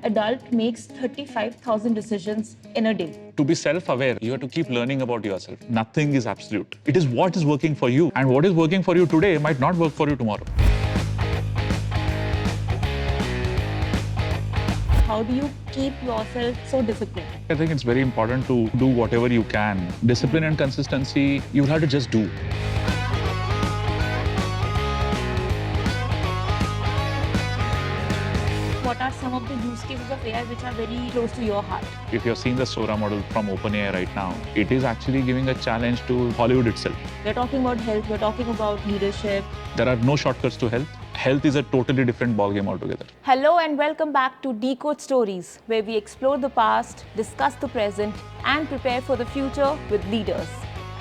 adult makes 35,000 decisions in a day. To be self-aware, you have to keep learning about yourself. Nothing is absolute. It is what is working for you. And what is working for you today might not work for you tomorrow. How do you keep yourself so disciplined? I think it's very important to do whatever you can. Discipline and consistency, you have to just do. What are some of the use cases of AI which are very close to your heart? If you're seeing the Sora model from OpenAI right now, it is actually giving a challenge to Hollywood itself. We're talking about health, we're talking about leadership. There are no shortcuts to health. Health is a totally different ballgame altogether. Hello and welcome back to Decode Stories, where we explore the past, discuss the present, and prepare for the future with leaders.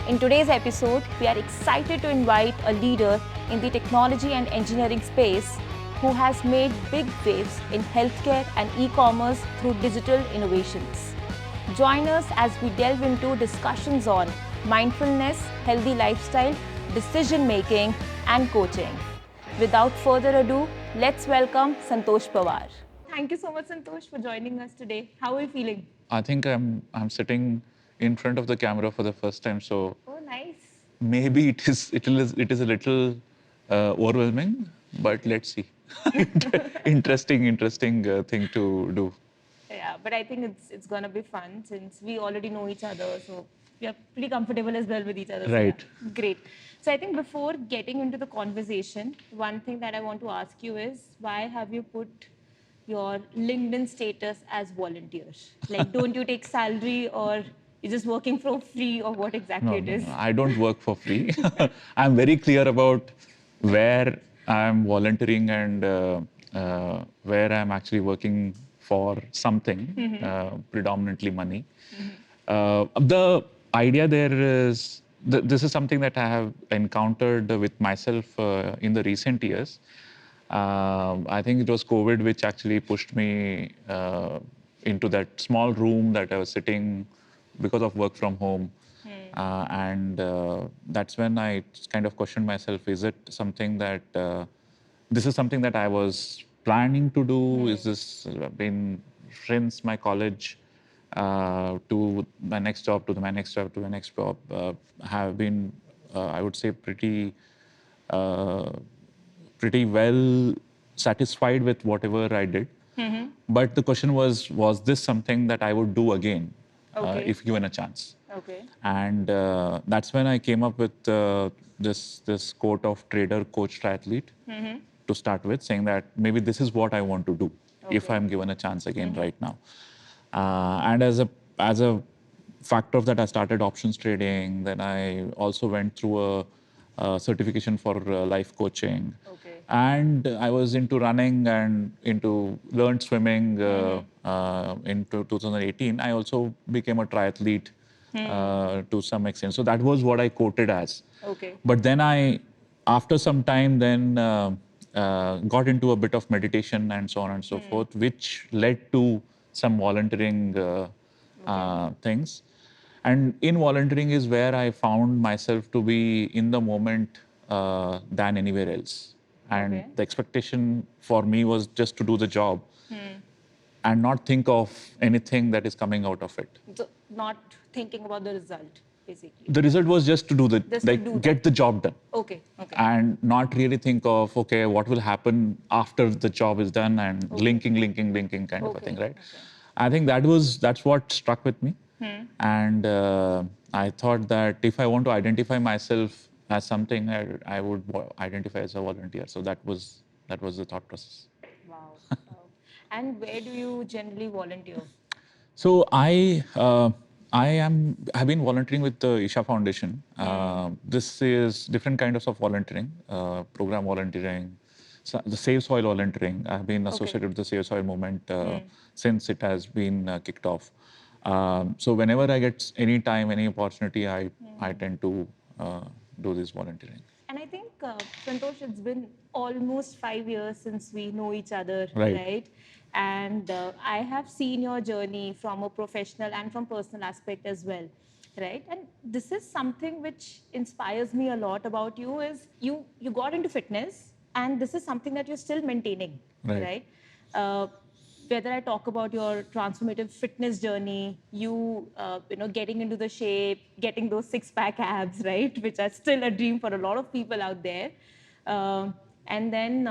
In today's episode, we are excited to invite a leader in the technology and engineering space who has made big waves in healthcare and e-commerce through digital innovations. Join us as we delve into discussions on mindfulness, healthy lifestyle, decision-making, and coaching. Without further ado, let's welcome Santosh Pawar. Thank you so much, Santosh, for joining us today. How are you feeling? I think I'm sitting in front of the camera for the first time, so Oh, nice. maybe it is a little overwhelming, but let's see. Interesting thing to do. Yeah, but I think it's gonna be fun since we already know each other, so we are pretty comfortable as well with each other. So Right. yeah, great. So I think before getting into the conversation, one thing that I want to ask you is why have you put your LinkedIn status as volunteer? Like, don't you take salary or you're just working for free or what exactly it is? No, I don't work for free. I'm very clear about where I'm volunteering and where I'm actually working for something, predominantly money. The idea there is, this is something that I have encountered with myself in the recent years. I think it was COVID which actually pushed me into that small room that I was sitting because of work from home. And that's when I kind of questioned myself, is it something that, this is something that I was planning to do? Is this been since my college to my next job, to my next job, to my next job, have been, I would say, uh, pretty well satisfied with whatever I did. But the question was this something that I would do again if given a chance? Okay. And that's when I came up with this quote of trader, coach, triathlete to start with, saying that maybe this is what I want to do if I'm given a chance again right now. And as a factor of that, I started options trading. Then I also went through a certification for life coaching. Okay. And I was into running and learned swimming into 2018. I also became a triathlete to some extent. So that was what I quoted as. Okay. But then after some time, got into a bit of meditation and so on and so forth, which led to some volunteering things. And in volunteering is where I found myself to be in the moment than anywhere else. And the expectation for me was just to do the job and not think of anything that is coming out of it. So not thinking about the result, basically. The result was just to get the job done. Okay. And not really think of, okay, what will happen after the job is done and linking kind of a thing, right? I think that's what struck with me. And I thought that if I want to identify myself as something, I would identify as a volunteer. So that was the thought process. Wow. And where do you generally volunteer? So have been volunteering with the Isha Foundation. This is different kinds of volunteering, program volunteering, the Save Soil volunteering. I've been associated with the Save Soil movement since it has been kicked off. So whenever I get any time, any opportunity, I tend to do this volunteering. And I think, Santosh, it's been almost 5 years since we know each other, Right. And I have seen your journey from a professional and from personal aspect as well, right? And this is something which inspires me a lot about you is you got into fitness and this is something that you're still maintaining, Right. right? whether I talk about your transformative fitness journey, getting into the shape, getting those six-pack abs, right, which are still a dream for a lot of people out there, and then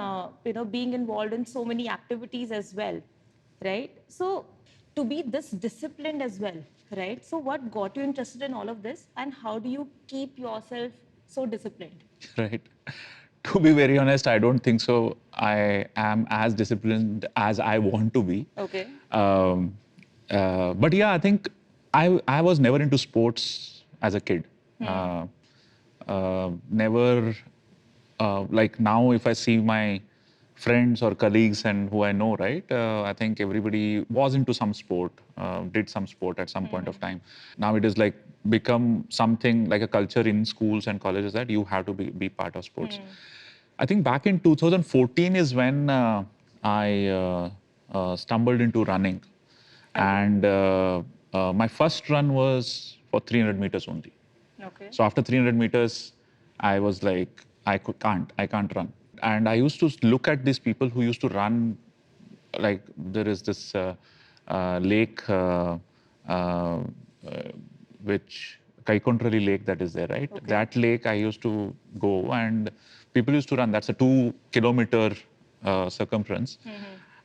being involved in so many activities as well, right? So to be this disciplined as well, right? So what got you interested in all of this, and how do you keep yourself so disciplined? Right. To be very honest, I don't think so. I am as disciplined as I want to be. Okay. But yeah, I think I was never into sports as a kid. Never like now, if I see my friends or colleagues and who I know, right? I think everybody was into some sport, did some sport at some point of time. Now it is like become something like a culture in schools and colleges that you have to be part of sports. I think back in 2014 is when I stumbled into running. And my first run was for 300 meters only. Okay. So after 300 meters, I was like, I can't run. And I used to look at these people who used to run, like there is this lake, which Kaikontrali lake that is there, right? Okay. That lake I used to go and people used to run. That's a 2 kilometer circumference.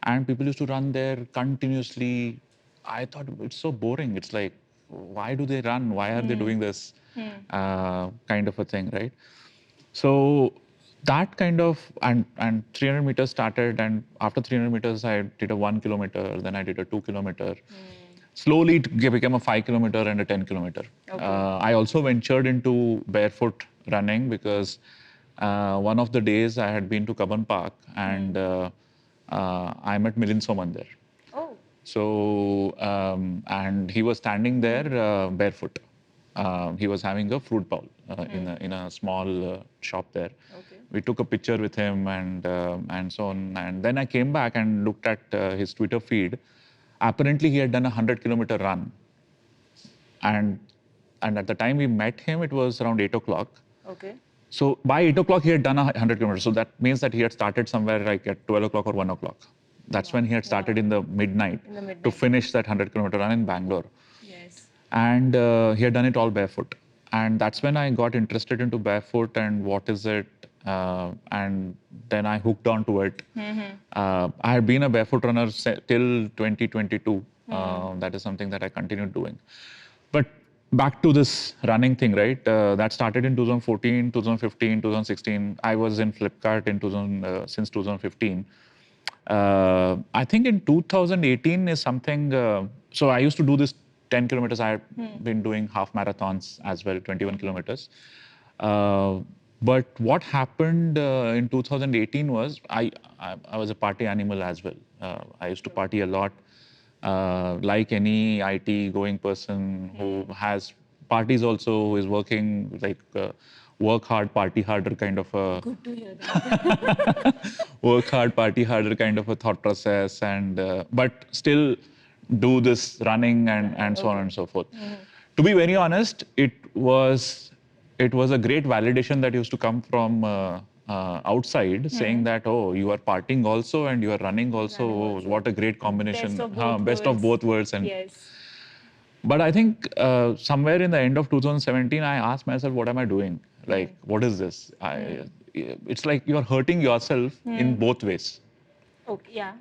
And people used to run there continuously. I thought it's so boring. It's like, why do they run? Why are they doing this kind of a thing, right? So that kind of and 300 meters started, and after 300 meters I did a 1 kilometer, then I did a 2 kilometer. Slowly it became a 5 kilometer and a 10 kilometer. Okay. I also ventured into barefoot running because one of the days I had been to Kaban Park and I met Milind Soman there. Oh. So, and he was standing there barefoot. He was having a fruit bowl in a small shop there. Okay. We took a picture with him and so on. And then I came back and looked at his Twitter feed. Apparently, he had done a 100-kilometer run. And at the time we met him, it was around 8 o'clock. Okay. So by 8 o'clock, he had done 100 kilometers. So that means that he had started somewhere like at 12 o'clock or 1 o'clock. That's when he had started in the midnight to finish that 100-kilometer run in Bangalore. Yes. And he had done it all barefoot. And that's when I got interested into barefoot and what is it. And then I hooked onto it. I had been a barefoot runner till 2022. That is something that I continued doing. But back to this running thing, right? That started in 2014, 2015, 2016. I was in Flipkart since 2015. I think in 2018 is something. So I used to do this 10 kilometers. I had been doing half marathons as well, 21 kilometers. But what happened in 2018 was I was a party animal as well. I used to party a lot. Like any IT going person who has parties also, who is working like work hard, party harder kind of a. Good to hear that. Work hard, party harder kind of a thought process, and but still do this running and so on and so forth. To be very honest, it was a great validation that used to come from outside, saying that, oh, you are partying also and you are running also. Oh, what a great combination! Best of both worlds. And yes. but I think somewhere in the end of 2017, I asked myself, what am I doing? Like, what is this? It's like you're hurting yourself in both ways. Okay. Yeah.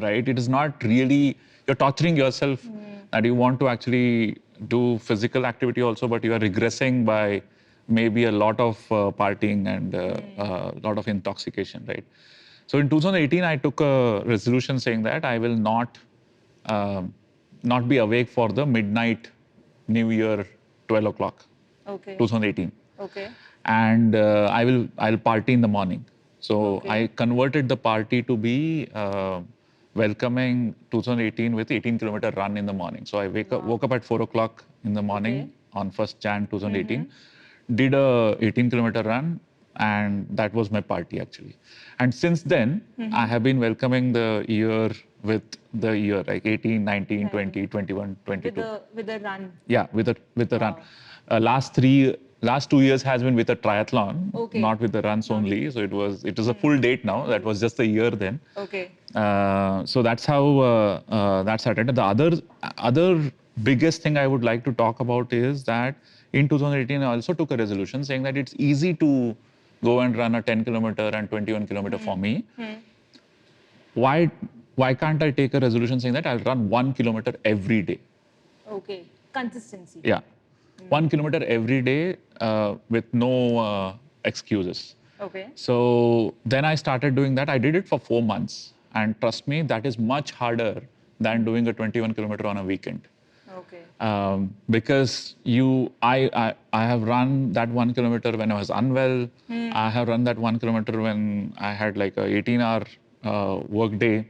Right? It is not really, you're torturing yourself that you want to actually do physical activity also, but you are regressing by maybe a lot of partying and a lot of intoxication, right? So in 2018, I took a resolution saying that I will not be awake for the midnight New Year 12 o'clock, Okay. 2018. Okay. And I'll party in the morning. So I converted the party to be welcoming 2018 with 18-kilometer run in the morning. So I woke up at 4 o'clock in the morning on 1st Jan 2018, did a 18-kilometer run, and that was my party actually. And since then, I have been welcoming the year with the year, like 18, 19, 20, 21, 22. With the run. Yeah, with the run. last 2 years has been with a triathlon, Okay. not with the runs only. So it was a full date now. That was just a year then. Okay. So that's how that started. The other biggest thing I would like to talk about is that in 2018 I also took a resolution saying that it's easy to go and run a 10-kilometer and 21-kilometer for me. Why can't I take a resolution saying that I'll run 1 kilometer every day? Okay. Consistency. Yeah, 1 kilometer every day with no excuses. Okay. So then I started doing that. I did it for 4 months, and trust me, that is much harder than doing a 21-kilometer on a weekend. Okay. Because I have run that 1 kilometer when I was unwell. I have run that 1 kilometer when I had like a 18-hour work day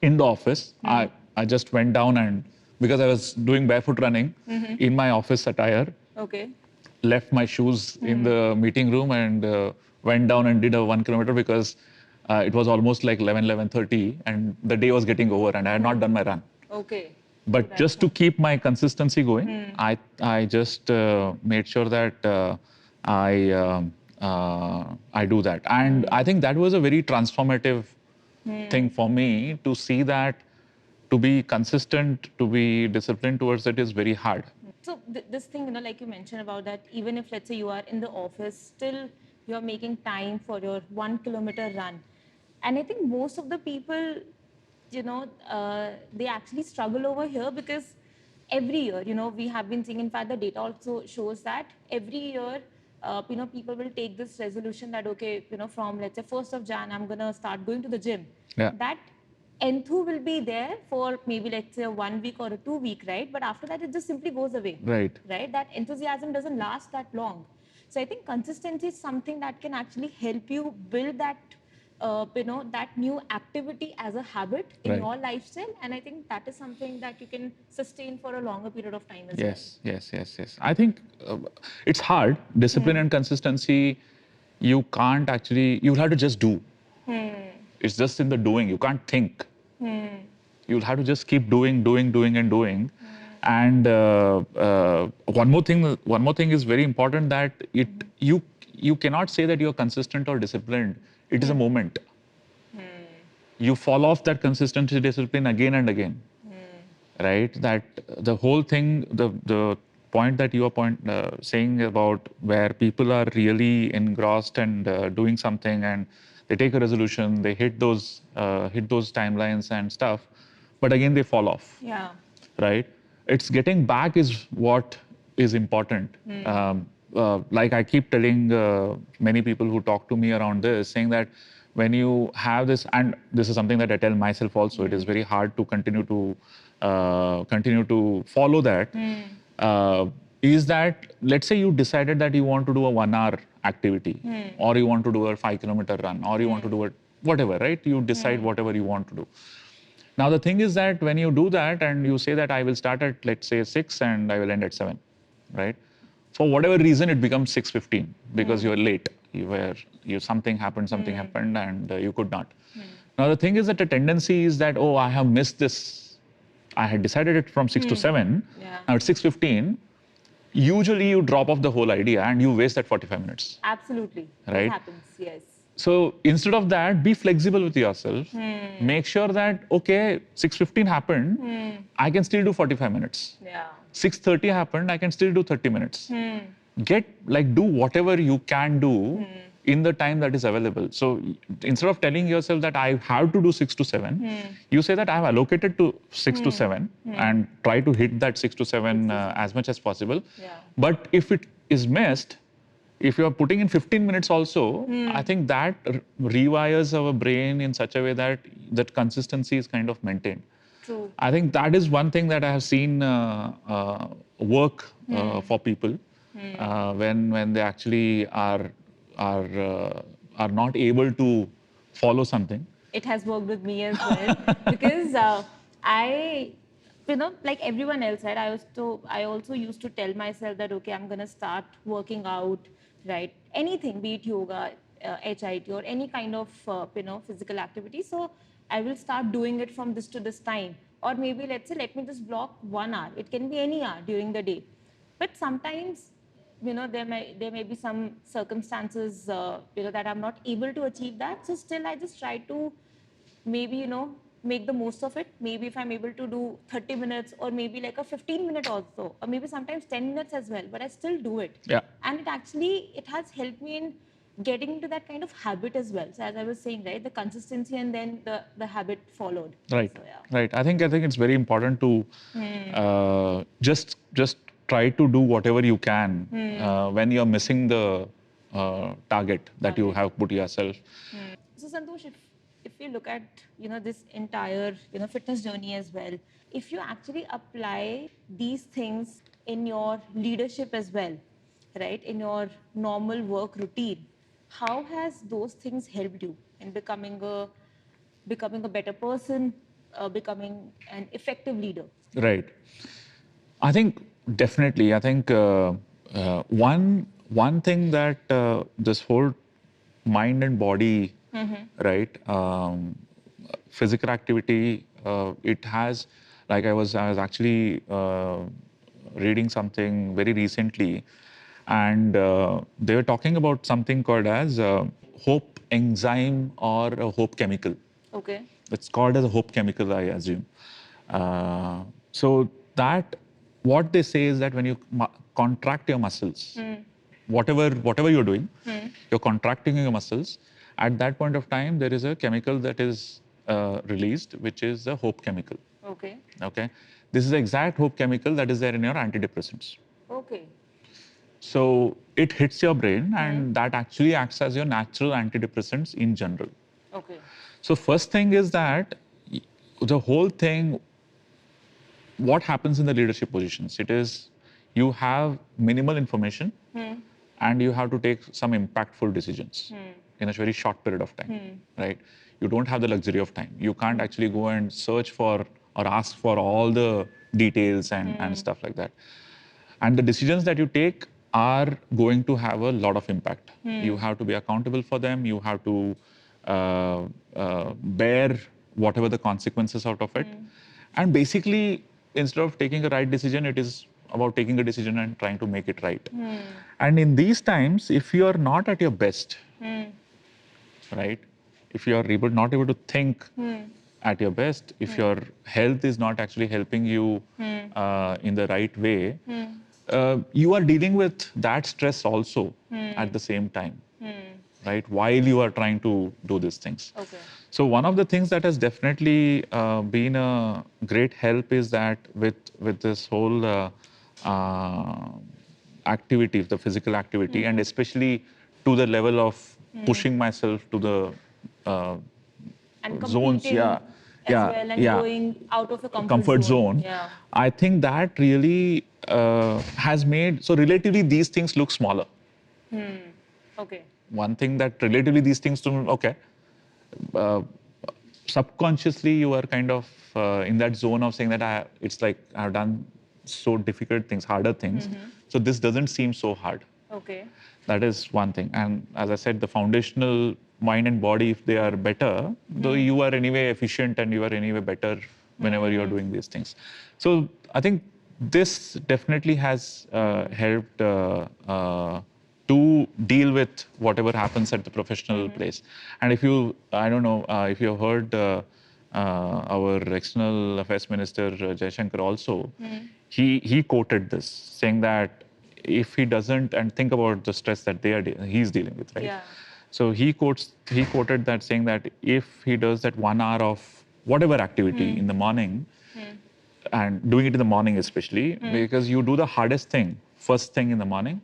in the office. I just went down, and because I was doing barefoot running in my office attire, Okay. left my shoes in the meeting room and went down and did a 1 kilometer because it was almost like 11:30 and the day was getting over and I had not done my run. Okay. But just to keep my consistency going, I just made sure that I do that, and I think that was a very transformative thing for me to see that to be consistent, to be disciplined towards it is very hard. So this thing, like you mentioned about that, even if let's say you are in the office, still you're making time for your 1 kilometer run. And I think most of the people, they actually struggle over here because every year, we have been seeing, in fact, the data also shows that every year, people will take this resolution that, okay, from let's say 1st of Jan, I'm going to start going to the gym. Yeah. That enthu will be there for maybe let's say a 1 week or a 2 week, right? But after that, it just simply goes away. Right. Right? That enthusiasm doesn't last that long. So I think consistency is something that can actually help you build that, that new activity as a habit in Right. your lifestyle. And I think that is something that you can sustain for a longer period of time as Yes. I think it's hard. Discipline and consistency, you can't actually, you'll have to just do. It's just in the doing. You can't think. You'll have to just keep doing. And one more thing is very important, that you cannot say that you're consistent or disciplined. It is a moment. You fall off that consistency discipline again and again. Right? That the whole thing, the point that you are saying about where people are really engrossed and doing something, and they take a resolution, they hit those timelines and stuff, but again they fall off. Yeah. Right? It's getting back is what is important. Like I keep telling many people who talk to me around this, saying that when you have this, and this is something that I tell myself also, it is very hard to continue to follow that. Is that, let's say you decided that you want to do a 1 hour activity, or you want to do a 5 kilometer run, or you want to do a whatever, right? You decide whatever you want to do. Now, the thing is that when you do that and you say that I will start at, let's say, 6 and I will end at 7, right? For whatever reason, it becomes 6:15 because you're late. Something happened, and you could not. Now, the thing is that the tendency is that, oh, I have missed this. I had decided it from 6 to 7. Yeah. Now it's 6:15. Usually you drop off the whole idea and you waste that 45 minutes. Absolutely. Right? It happens, yes. So instead of that, be flexible with yourself. Make sure that, okay, 6:15 happened, I can still do 45 minutes. Yeah. 6:30 happened, I can still do 30 minutes. Do whatever you can do in the time that is available. So instead of telling yourself that I have to do 6 to 7, you say that I have allocated to 6 to 7 and try to hit that 6 to 7 as much as possible. Yeah. But if it is missed, if you are putting in 15 minutes also, I think that rewires our brain in such a way that that consistency is kind of maintained. True. I think that is one thing that I have seen work for people when they actually are not able to follow something. It has worked with me as well because I, like everyone else, right? I also used to tell myself that, okay, I'm going to start working out, right? Anything, be it yoga, HIIT, or any kind of, physical activity. So I will start doing it from this to this time. Or maybe, let's say, let me just block 1 hour. It can be any hour during the day. But sometimes there may be some circumstances that I'm not able to achieve that. So still, I just try to maybe make the most of it. Maybe if I'm able to do 30 minutes or maybe like a 15-minute also, or maybe sometimes 10 minutes as well, but I still do it. Yeah. And it has helped me in getting into that kind of habit as well. So as I was saying, right, the consistency and then the habit followed. Right. So, yeah. Right. I think it's very important to just try to do whatever you can when you're missing the target that you have put yourself. So Santosh, if you look at this entire fitness journey as well, if you actually apply these things in your leadership as well, right, in your normal work routine, how has those things helped you in becoming a better person, becoming an effective leader? Right. I think definitely. I think one thing that this whole mind and body, right, physical activity, it has. Like I was actually reading something very recently, and they were talking about something called as hope enzyme or a hope chemical. Okay. It's called as a hope chemical, I assume. So that what they say is that when you contract your muscles, whatever you're doing, you're contracting your muscles. At that point of time, there is a chemical that is released, which is a hope chemical. Okay. Okay, this is the exact hope chemical that is there in your antidepressants. Okay. So it hits your brain, and that actually acts as your natural antidepressants in general. Okay. So first thing is that the whole thing, what happens in the leadership positions, it is you have minimal information and you have to take some impactful decisions in a very short period of time, right? You don't have the luxury of time. You can't actually go and search for or ask for all the details and stuff like that. And the decisions that you take are going to have a lot of impact. You have to be accountable for them. You have to bear whatever the consequences out of it. And basically, instead of taking a right decision, it is about taking a decision and trying to make it right. And in these times, if you are not at your best, right? If you are not able to think at your best, if your health is not actually helping you in the right way, you are dealing with that stress also at the same time, right? While you are trying to do these things. Okay. So one of the things that has definitely been a great help is that with this whole uh, activity, the physical activity, and especially to the level of pushing myself to the And zones, competing yeah, as yeah, well and yeah, going out of a comfort zone. Yeah. I think that really has made so relatively these things look smaller. Okay. One thing that relatively these things to okay, uh, subconsciously you are kind of in that zone of saying that it's like I've done so difficult things, harder things, so this doesn't seem so hard. Okay. That is one thing. And as I said, the foundational mind and body, if they are better, though you are anyway efficient and you are anyway better whenever you're doing these things. So I think this definitely has helped to deal with whatever happens at the professional place. And if you, I don't know, if you have heard our external affairs minister Jaishankar also, he quoted this saying that if he doesn't, and think about the stress that he's dealing with, right? Yeah. So he quoted that saying that if he does that 1 hour of whatever activity in the morning, and doing it in the morning especially, because you do the hardest thing first thing in the morning,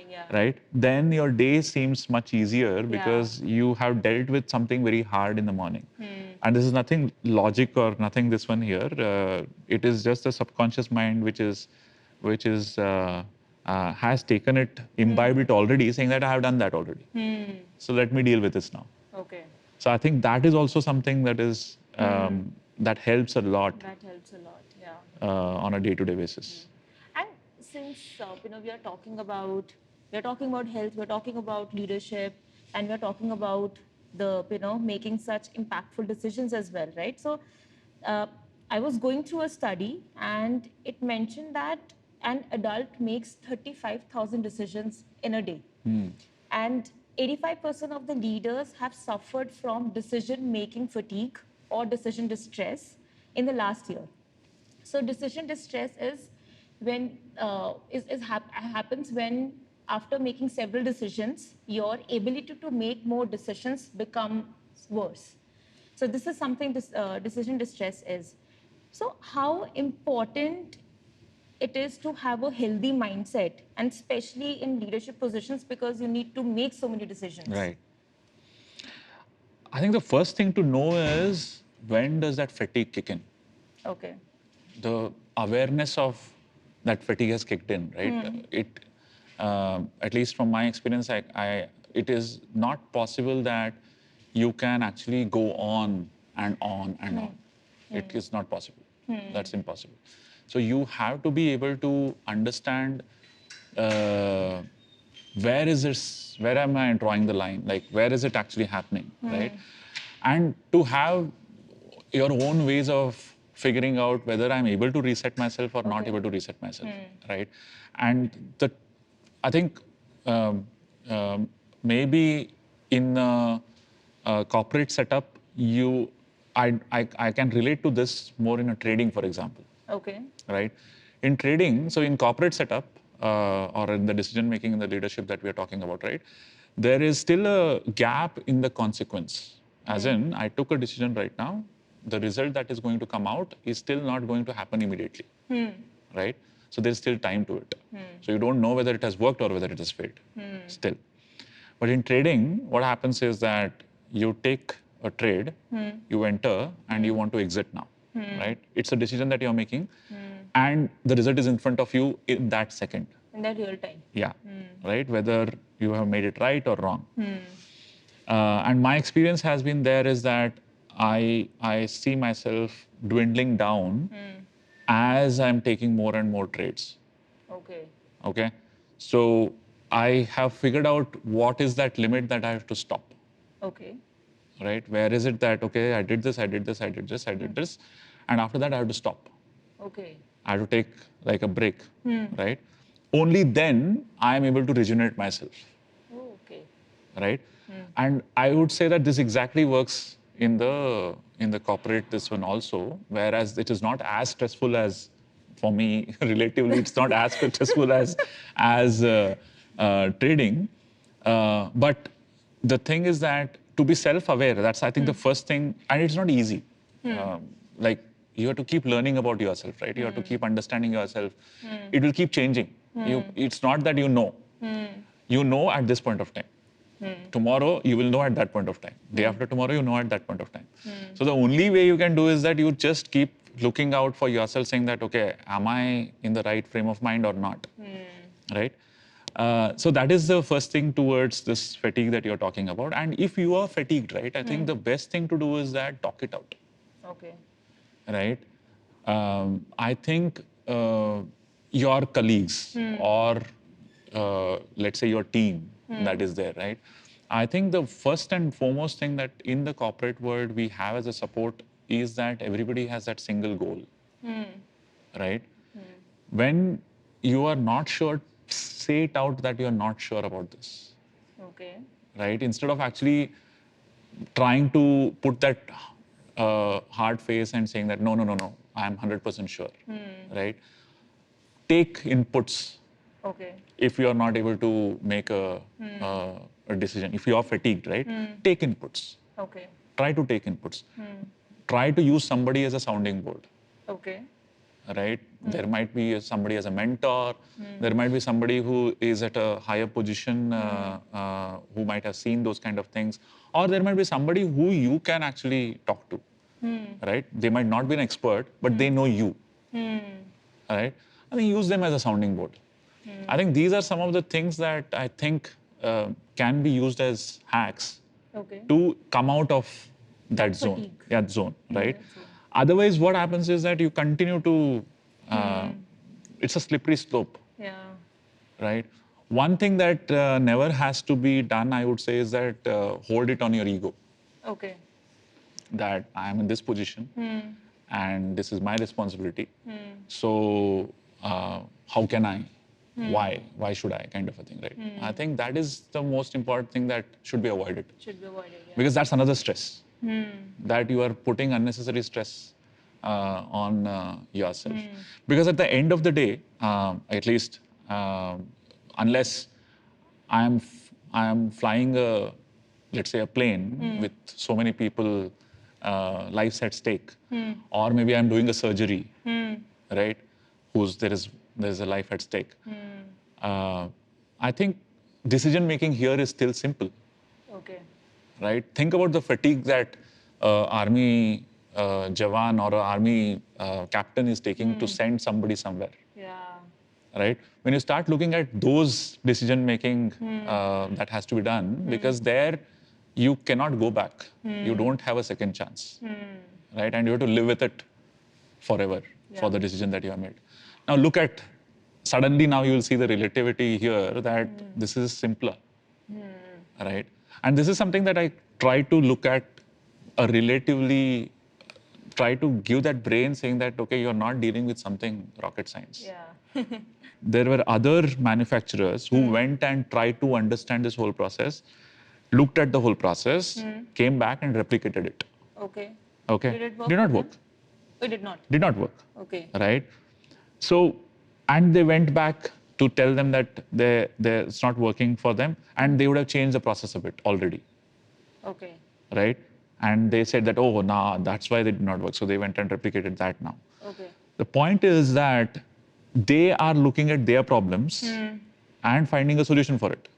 Yeah. right? Then your day seems much easier because you have dealt with something very hard in the morning. And this is nothing logic or nothing this one here. It is just the subconscious mind which is has taken it, imbibed it already, saying that I have done that already. So let me deal with this now. Okay. So I think that is also something that is that helps a lot That helps a lot. Yeah. on a day-to-day basis. And since we are talking about health, we are talking about leadership, and we are talking about the making such impactful decisions as well, right? So, uh, I was going through a study, and it mentioned that an adult makes 35,000 decisions in a day. And 85% of the leaders have suffered from decision making fatigue or decision distress in the last year. So decision distress is when happens when after making several decisions, your ability to make more decisions becomes worse. So this is something decision distress is. So how important it is to have a healthy mindset, and especially in leadership positions because you need to make so many decisions. Right. I think the first thing to know is when does that fatigue kick in? Okay. The awareness of that fatigue has kicked in, right? At least from my experience, it is not possible that you can actually go on and on and on. It is not possible. That's impossible. So you have to be able to understand uh, where am I drawing the line? Like, where is it actually happening, right? And to have your own ways of figuring out whether I'm able to reset myself or not able to reset myself, right? And I think um, maybe in a corporate setup, I can relate to this more in a trading, for example. Okay. Right? In trading, so in corporate setup or in the decision making in the leadership that we are talking about, right? There is still a gap in the consequence. As in, I took a decision right now. The result that is going to come out is still not going to happen immediately, right? So there's still time to it. So you don't know whether it has worked or whether it has failed still. But in trading, what happens is that you take a trade, you enter, and you want to exit now, right? It's a decision that you're making, and the result is in front of you in that second. In that real time. Yeah, right? Whether you have made it right or wrong. And my experience has been there is that I see myself dwindling down as I'm taking more and more trades. Okay. Okay, so I have figured out what is that limit that I have to stop. Okay. Right, where is it that okay, I did this, I did this, I did this, I did this, and after that I have to stop. Okay. I have to take like a break. Right, only then I am able to regenerate myself. Oh, okay. Right, and I would say that this exactly works in the corporate this one also, whereas it is not as stressful as, for me relatively it's not as stressful as trading, but the thing is that to be self-aware, that's I think the first thing, and it's not easy. Like you have to keep learning about yourself, right? You have to keep understanding yourself. It will keep changing. It's not that you know at this point of time. Tomorrow you will know at that point of time. Day after tomorrow you know at that point of time. So the only way you can do is that you just keep looking out for yourself, saying that okay, am I in the right frame of mind or not? Right. So that is the first thing towards this fatigue that you're talking about. And if you are fatigued, right, I think the best thing to do is that talk it out. Okay. Right. I think your colleagues or let's say your team that is there, right? I think the first and foremost thing that in the corporate world we have as a support is that everybody has that single goal, right? When you are not sure, say it out that you're not sure about this, Okay. right? Instead of actually trying to put that hard face and saying that no, I'm 100% sure, right? Take inputs. Okay. If you are not able to make a decision, if you are fatigued, right? Take inputs. Okay. Try to take inputs. Try to use somebody as a sounding board. Okay. Right? There might be somebody as a mentor. There might be somebody who is at a higher position who might have seen those kind of things. Or there might be somebody who you can actually talk to. Right? They might not be an expert, but they know you. Right? I think use them as a sounding board. I think these are some of the things that I think can be used as hacks to come out of that zone. Fatigue. That zone, right? that zone. Otherwise, what happens is that you continue to, it's a slippery slope, Yeah. right? One thing that never has to be done, I would say, is that hold it on your ego. Okay. That I am in this position and this is my responsibility. So how can I, why should I, kind of a thing, right? I think that is the most important thing that should be avoided. Should be avoided. Yeah. Because that's another stress. That you are putting unnecessary stress on yourself. Because at the end of the day, at least, unless I am flying a, let's say, a plane with so many people, lives at stake, or maybe I'm doing a surgery, right? There's a life at stake. I think decision making here is still simple. Okay. Right? Think about the fatigue that army jawan or army captain is taking to send somebody somewhere. Yeah. Right? When you start looking at those decision making that has to be done, because there you cannot go back. You don't have a second chance. Right? And you have to live with it forever for the decision that you have made. Now look at, suddenly now you will see the relativity here that this is simpler. Right? And this is something that I try to look at try to give that brain, saying that, okay, you're not dealing with something rocket science. Yeah. There were other manufacturers who went and tried to understand this whole process, looked at the whole process, came back and replicated it. Okay. Okay. Did it work? Did not for work. them? It did not. Did not work. Okay. Right? So, and they went back to tell them that it's not working for them, and they would have changed the process a bit already. Okay. Right? And they said that, oh, nah, that's why they did not work. So they went and replicated that now. Okay. The point is that they are looking at their problems and finding a solution for it.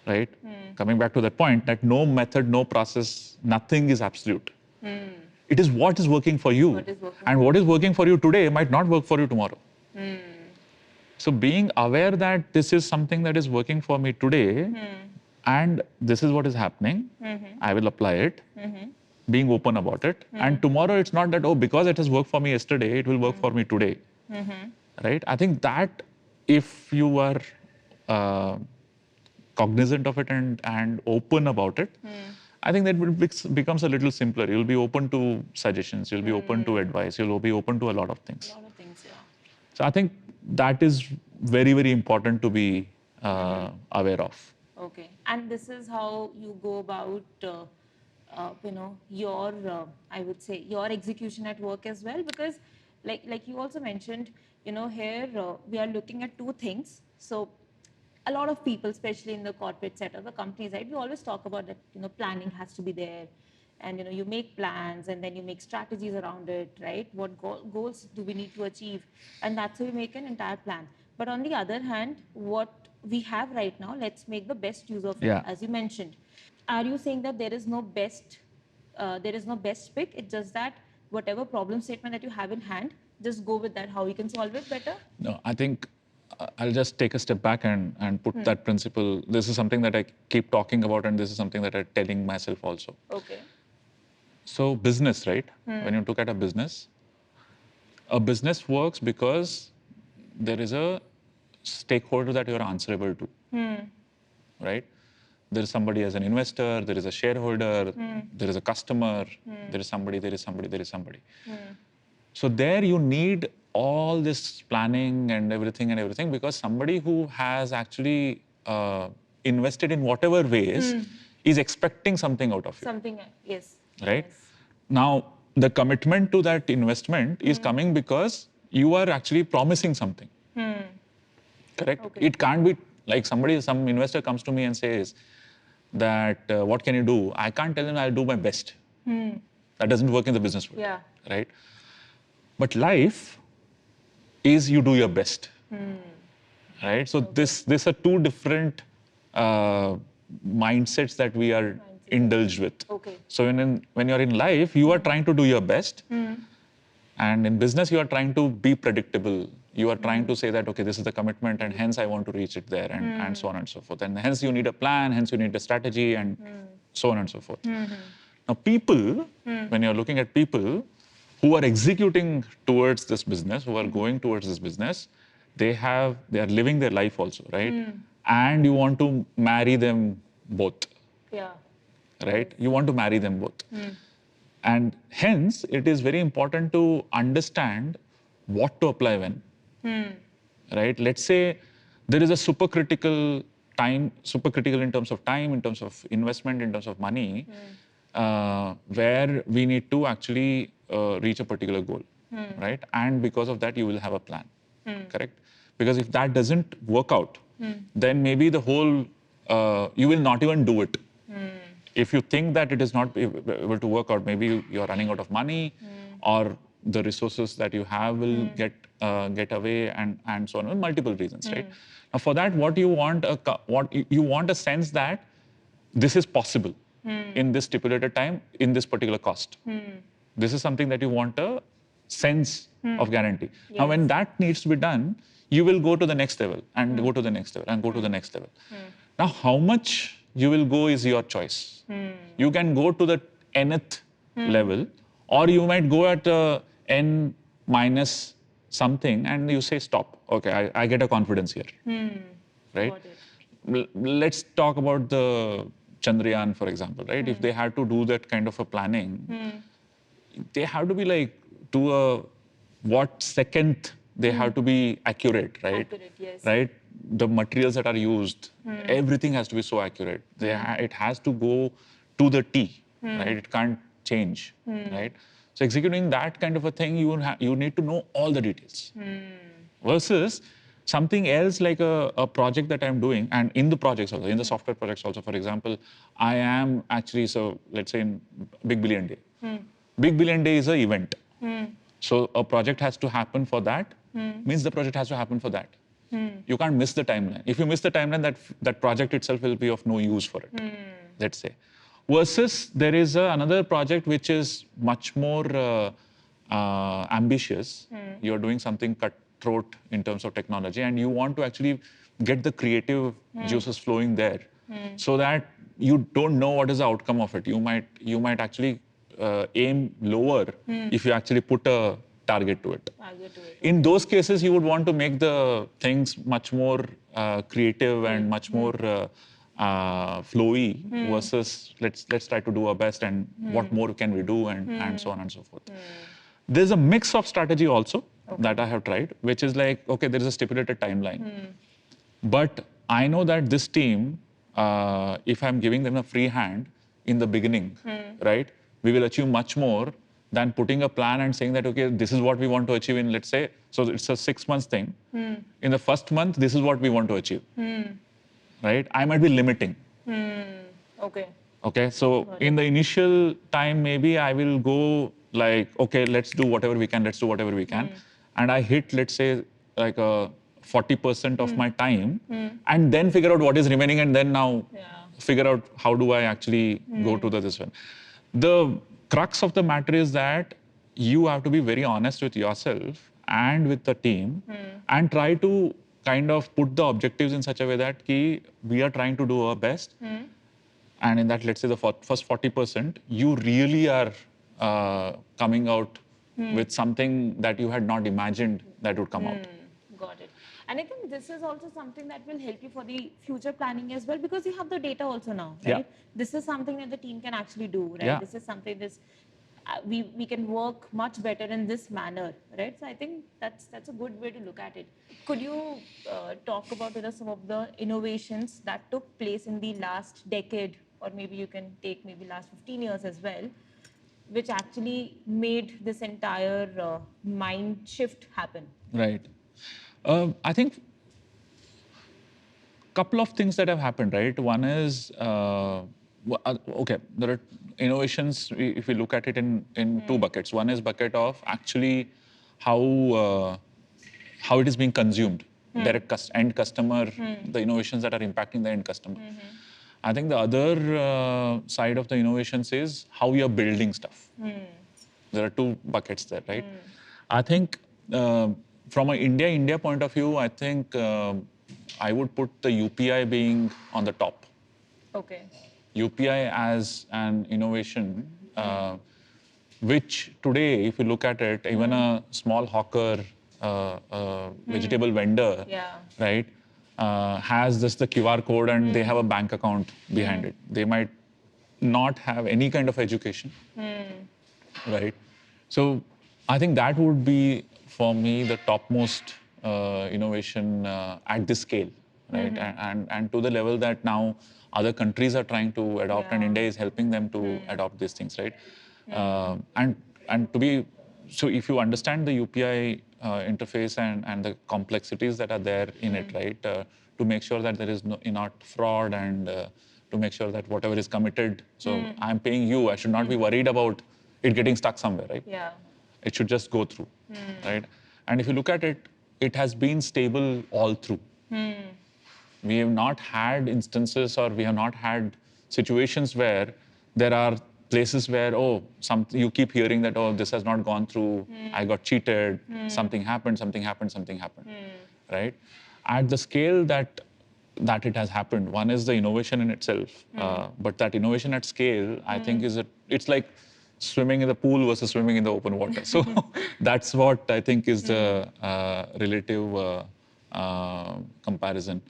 Right? Coming back to that point, that no method, no process, nothing is absolute. It is what is working for you. And what is working for you today might not work for you tomorrow. So being aware that this is something that is working for me today, and this is what is happening, I will apply it, being open about it. And tomorrow it's not that, oh, because it has worked for me yesterday, it will work for me today. Right? I think that if you are cognizant of it and open about it, I think that becomes a little simpler. You'll be open to suggestions, you'll be open to advice, you'll be open to a lot of things. A lot of things, yeah. So I think that is very, very important to be aware of. Okay. And this is how you go about, your, I would say, your execution at work as well, because like you also mentioned, here we are looking at two things. So a lot of people, especially in the corporate setup, the companies, right, we always talk about that, planning has to be there. And, you make plans and then you make strategies around it, right? What goals do we need to achieve? And that's how you make an entire plan. But on the other hand, what we have right now, let's make the best use of it, as you mentioned. Are you saying that there is no best pick? It's just that whatever problem statement that you have in hand, just go with that, how we can solve it better? No, I think I'll just take a step back and put that principle. This is something that I keep talking about, and this is something that I'm telling myself also. Okay. So business, right? When you look at a business works because there is a stakeholder that you're answerable to, right? There is somebody as an investor, there is a shareholder, there is a customer, there is somebody. So there you need all this planning and everything, because somebody who has actually invested in whatever ways is expecting something out of you. Something, yes. Right? Yes. Now, the commitment to that investment is coming because you are actually promising something. Correct? Okay. It can't be like some investor comes to me and says that, what can you do? I can't tell them I'll do my best. That doesn't work in the business world. Yeah. Right? But life is you do your best. Right? So these are two different mindsets that we are indulged with. Okay. So when you're in life, you are trying to do your best. And in business, you are trying to be predictable. You are trying to say that, okay, this is the commitment, and hence I want to reach it there, and so on and so forth. And hence you need a plan, hence you need a strategy, and so on and so forth. Now, people, when you're looking at people who are executing towards this business, who are going towards this business, they are living their life also, right? And you want to marry them both. Yeah. Right? You want to marry them both. And hence, it is very important to understand what to apply when. right? Let's say there is a supercritical in terms of time, in terms of investment, in terms of money, where we need to actually reach a particular goal, right? And because of that, you will have a plan, correct? Because if that doesn't work out, then maybe the whole, you will not even do it. If you think that it is not able to work out, maybe you're running out of money, or the resources that you have will get away, and so on, multiple reasons, right? Now, for that, what you want you want a sense that this is possible in this stipulated time, in this particular cost. This is something that you want a sense of guarantee. Now, when that needs to be done, you will go to the next level and go to the next level and go to the next level. Now, how much you will go is your choice. You can go to the nth level, or you might go at n minus something and you say stop. Okay, I get a confidence here, right? Let's talk about the Chandrayaan, for example, right? If they had to do that kind of a planning, they have to be like to a what second they have to be accurate, right? Accurate, yes. Right? The materials that are used, everything has to be so accurate. It has to go to the T, right? It can't change, right? So executing that kind of a thing, you need to know all the details. Versus something else like a project that I'm doing, and in the projects also, in the software projects also, for example, I am actually, so let's say in Big Billion Day. Big Billion Day is an event. So a project has to happen for that, means the project has to happen for that. You can't miss the timeline. If you miss the timeline, that project itself will be of no use for it, let's say. Versus there is another project which is much more ambitious. You're doing something cutthroat in terms of technology, and you want to actually get the creative juices flowing there, so that you don't know what is the outcome of it. You might actually aim lower if you actually put a target to it. In those cases, you would want to make the things much more creative and much more flowy, versus let's try to do our best and what more can we do, and so on and so forth. There's a mix of strategy also that I have tried, which is like, okay, there is a stipulated timeline, but I know that this team, if I'm giving them a free hand in the beginning, right, we will achieve much more than putting a plan and saying that, okay, this is what we want to achieve in, let's say, so it's a 6 months thing. In the first month, this is what we want to achieve, right? I might be limiting. Okay, so in the initial time, maybe I will go like, okay, let's do whatever we can, and I hit, let's say, like a 40% of my time, and then figure out what is remaining, and then now figure out how do I actually go to this one. The crux of the matter is that you have to be very honest with yourself and with the team, and try to kind of put the objectives in such a way that we are trying to do our best. And in that, let's say the first 40%, you really are coming out with something that you had not imagined that would come out. Got it. And I think this is also something that will help you for the future planning as well, because you have the data also now, right? Yeah. This is something that the team can actually do, right? Yeah. This is something we can work much better in this manner, right? So I think that's a good way to look at it. Could you talk about some of the innovations that took place in the last decade, or maybe you can take maybe last 15 years as well, which actually made this entire mind shift happen? Right. I think couple of things that have happened, right? One is, okay, there are innovations, if we look at it in two buckets. One is bucket of actually how it is being consumed, direct end customer, the innovations that are impacting the end customer. I think the other side of the innovations is how you're building stuff. There are two buckets there, right? I think from an India point of view, I think I would put the UPI being on the top. Okay. UPI as an innovation, which today, if you look at it, even a small hawker, vegetable vendor, right, has just the QR code and they have a bank account behind it. They might not have any kind of education, right? So I think that would be, for me, the topmost innovation at this scale, right? And to the level that now other countries are trying to adopt, and India is helping them to adopt these things, right? And to be so, if you understand the UPI interface and the complexities that are there in it, right, to make sure that there is not fraud, and to make sure that whatever is committed, so I'm paying you, I should not be worried about it getting stuck somewhere, right? Yeah. It should just go through, right? And if you look at it, it has been stable all through. We have not had instances, or we have not had situations where there are places where, oh, you keep hearing that, oh, this has not gone through, I got cheated, something happened, right? At the scale that it has happened, one is the innovation in itself, but that innovation at scale, I think, it's like swimming in the pool versus swimming in the open water. So that's what I think is the relative comparison.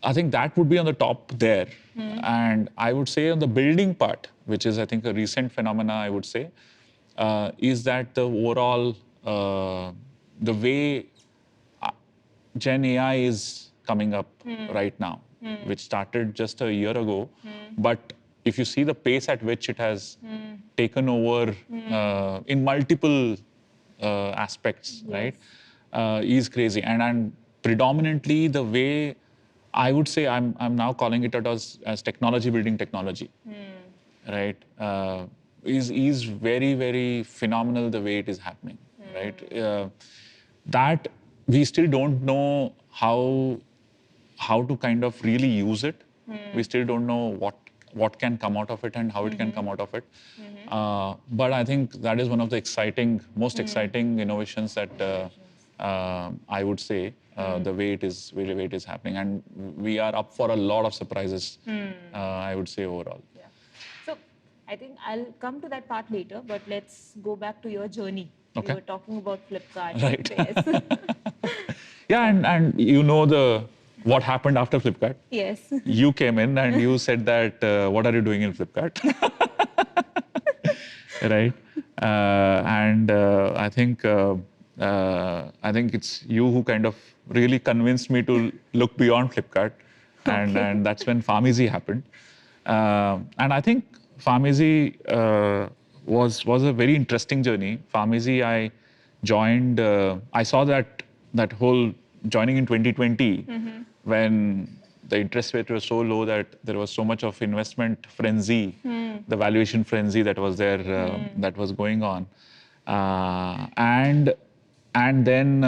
I think that would be on the top there. And I would say on the building part, which is, I think, a recent phenomena, I would say, is that the overall, the way Gen AI is coming up right now, which started just a year ago. But if you see the pace at which it has taken over in multiple aspects, right, is crazy. And predominantly the way I would say, I'm now calling it out as technology building technology, right? Is very, very phenomenal the way it is happening, right? That we still don't know how to kind of really use it. We still don't know what can come out of it and how it can come out of it. But I think that is one of the most exciting innovations that I would say, the way it is happening, and we are up for a lot of surprises. I would say overall. Yeah. So I think I'll come to that part later, but let's go back to your journey. Okay. We were talking about Flipkart. Right. Yes. Yeah, and what happened after Flipkart. Yes. You came in and you said that, what are you doing in Flipkart? Right? And I think it's you who kind of really convinced me to look beyond Flipkart, and that's when Pharmacy happened. And I think Pharmacy was a very interesting journey. Pharmacy, I joined. I saw that whole joining in 2020 when the interest rate was so low that there was so much of investment frenzy, the valuation frenzy that was there, that was going on, and then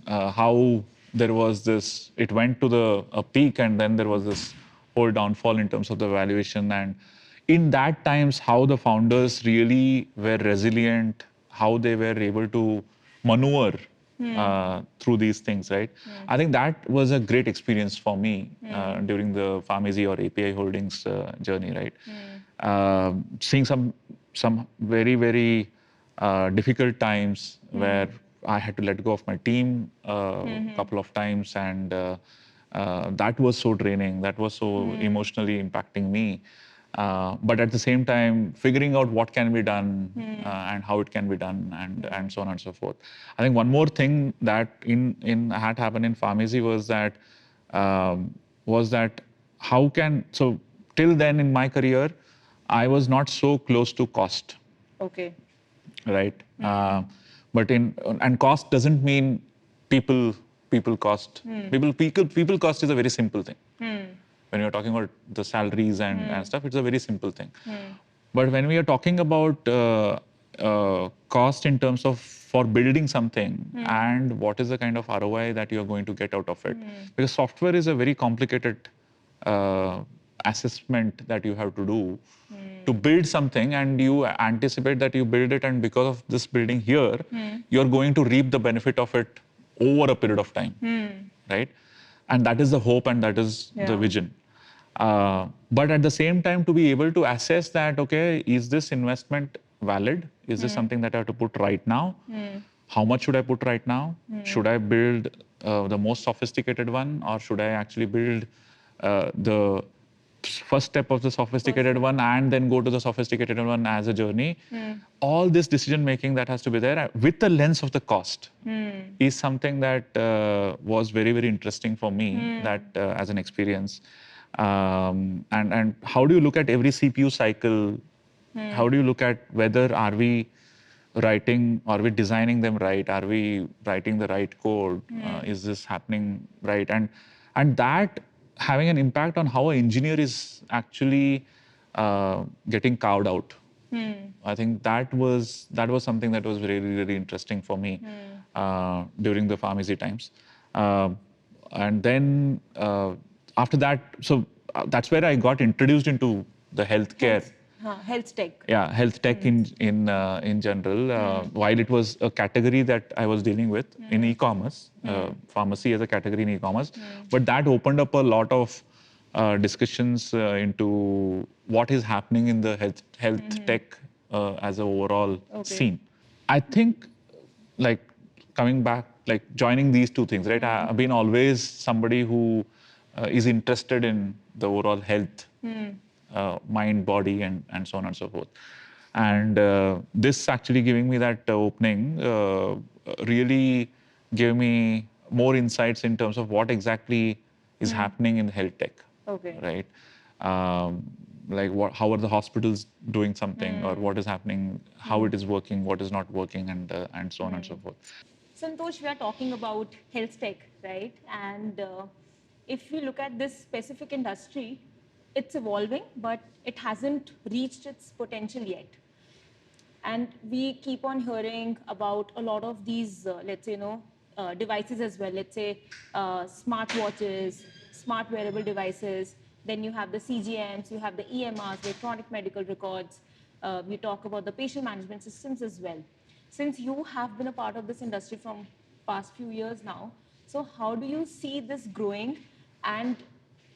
how there was this, it went to a peak, and then there was this whole downfall in terms of the valuation. And in that times, how the founders really were resilient, how they were able to maneuver through these things, right? I think that was a great experience for me during the Pharmacy or API Holdings journey, right? Seeing some very, very difficult times where I had to let go of my team a couple of times, and that was so draining. That was so emotionally impacting me. But at the same time, figuring out what can be done and how it can be done, and so on and so forth. I think one more thing that had happened in Pharmacy was that so till then in my career, I was not so close to cost. Okay. Right. And cost doesn't mean people cost. People cost is a very simple thing. When you're talking about the salaries and stuff, it's a very simple thing. But when we are talking about cost in terms of for building something and what is the kind of ROI that you're going to get out of it, because software is a very complicated assessment that you have to do to build something, and you anticipate that you build it, and because of this building here, you're going to reap the benefit of it over a period of time, right? And that is the hope, and that is the vision. But at the same time, to be able to assess that, okay, is this investment valid? Is this something that I have to put right now? How much should I put right now? Should I build the most sophisticated one, or should I actually build the first step of the sophisticated one and then go to the sophisticated one as a journey. All this decision making that has to be there with the lens of the cost is something that was very, very interesting for me that as an experience. And how do you look at every CPU cycle? How do you look at whether are we designing them right? Are we writing the right code? Is this happening right? And that having an impact on how an engineer is actually getting carved out. I think that was something that was really, really interesting for me during the pharmacy times. And then after that, so that's where I got introduced into the healthcare. Health tech. Yeah, health tech in general. While it was a category that I was dealing with in e-commerce, pharmacy as a category in e-commerce, but that opened up a lot of discussions into what is happening in the health tech as an overall scene. I think, like coming back, like joining these two things, right? I've been always somebody who is interested in the overall health, mind, body, and so on and so forth. And this actually giving me that opening really gave me more insights in terms of what exactly is happening in health tech. Okay. Right? Like how are the hospitals doing something, or what is happening, how it is working, what is not working, and so on and so forth. Santosh, we are talking about health tech, right? And if we look at this specific industry, it's evolving, but it hasn't reached its potential yet. And we keep on hearing about a lot of these, let's say, devices as well. Let's say smartwatches, smart wearable devices. Then you have the CGMs, you have the EMRs, electronic medical records. We talk about the patient management systems as well. Since you have been a part of this industry from past few years now, so how do you see this growing and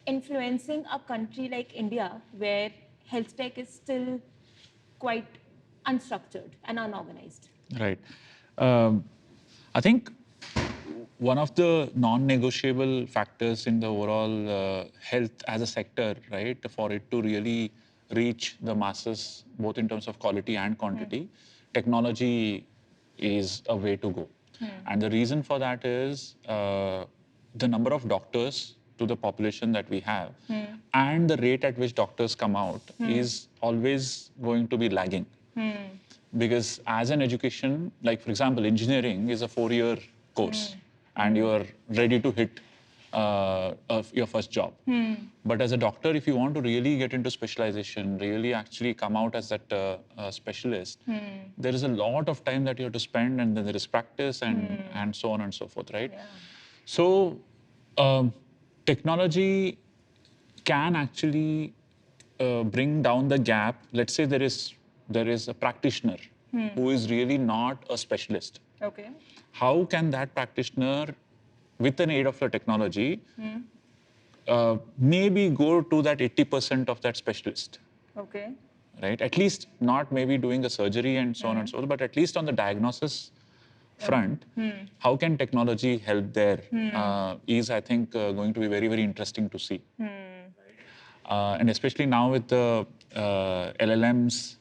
influencing a country like India, where health tech is still quite unstructured and unorganized? Right. I think one of the non-negotiable factors in the overall health as a sector, right, for it to really reach the masses, both in terms of quality and quantity, technology is a way to go. And the reason for that is the number of doctors to the population that we have and the rate at which doctors come out is always going to be lagging. Because as an education, like for example, engineering is a 4-year course and you're ready to hit your first job. But as a doctor, if you want to really get into specialization, really actually come out as that specialist, there is a lot of time that you have to spend, and then there is practice and so on and so forth, right? Yeah. So technology can actually bring down the gap. Let's say there is a practitioner who is really not a specialist. Okay. How can that practitioner, with an aid of the technology, maybe go to that 80% of that specialist? Okay. Right? At least not maybe doing a surgery and so on and so forth, but at least on the diagnosis front, how can technology help there? Is, I think, going to be very, very interesting to see. And especially now with the LLMs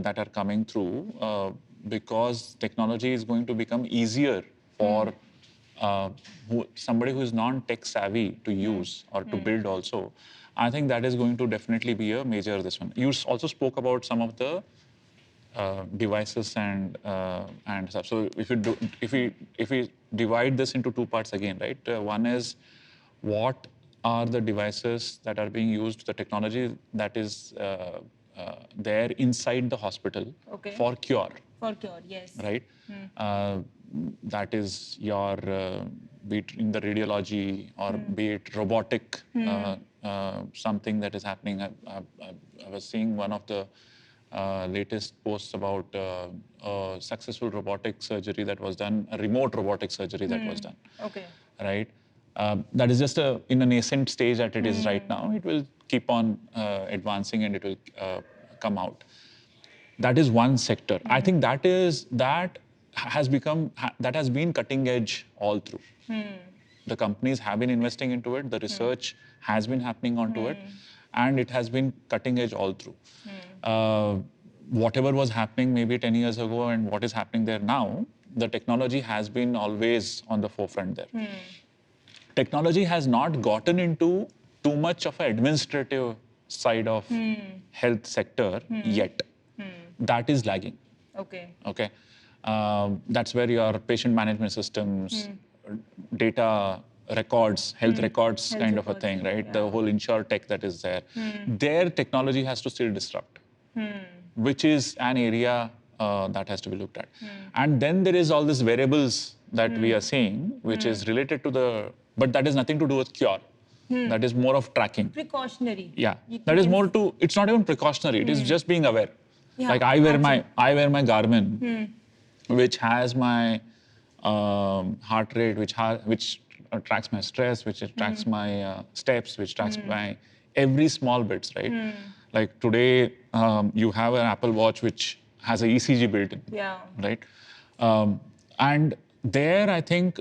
that are coming through, because technology is going to become easier for somebody who is non-tech savvy to use or to build also. I think that is going to definitely be a major this one. You also spoke about some of the devices and stuff. So if we divide this into two parts again, right? One is what are the devices that are being used, the technology that is there inside the hospital for cure. For cure, yes. Right? That is your, be it in the radiology or be it robotic, something that is happening. I was seeing one of the latest posts about a successful robotic surgery that was done, a remote robotic surgery that was done. Okay. Right? That is just in a nascent stage that it is right now. It will keep on advancing and it will come out. That is one sector. I think that has been cutting edge all through. The companies have been investing into it. The research has been happening onto it. and it has been cutting edge all through. Whatever was happening maybe 10 years ago and what is happening there now, the technology has been always on the forefront there. Technology has not gotten into too much of an administrative side of health sector yet. That is lagging. Okay. That's where your patient management systems, data records, health records kind of a thing, right? Yeah. The whole insure tech that is there. Their technology has to still disrupt, which is an area that has to be looked at. And then there is all these variables that we are seeing, which is related to but that is nothing to do with cure. That is more of tracking. Precautionary. Yeah, that is more to, it's not even precautionary, it is just being aware. Yeah, like I wear my Garmin, which has my heart rate, which tracks my stress, which tracks my steps, which tracks my every small bits, right? Like today, you have an Apple Watch which has a ECG built in, right? And there, I think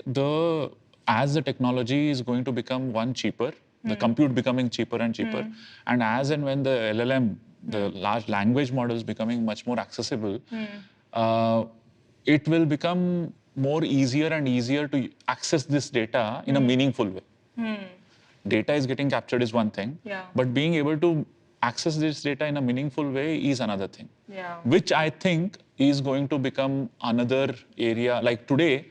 as the technology is going to become cheaper, the compute becoming cheaper and cheaper, and as and when the LLM, the large language model is becoming much more accessible, it will become more easier and easier to access this data in a meaningful way. Data is getting captured is one thing, but being able to access this data in a meaningful way is another thing, which I think is going to become another area. Like today,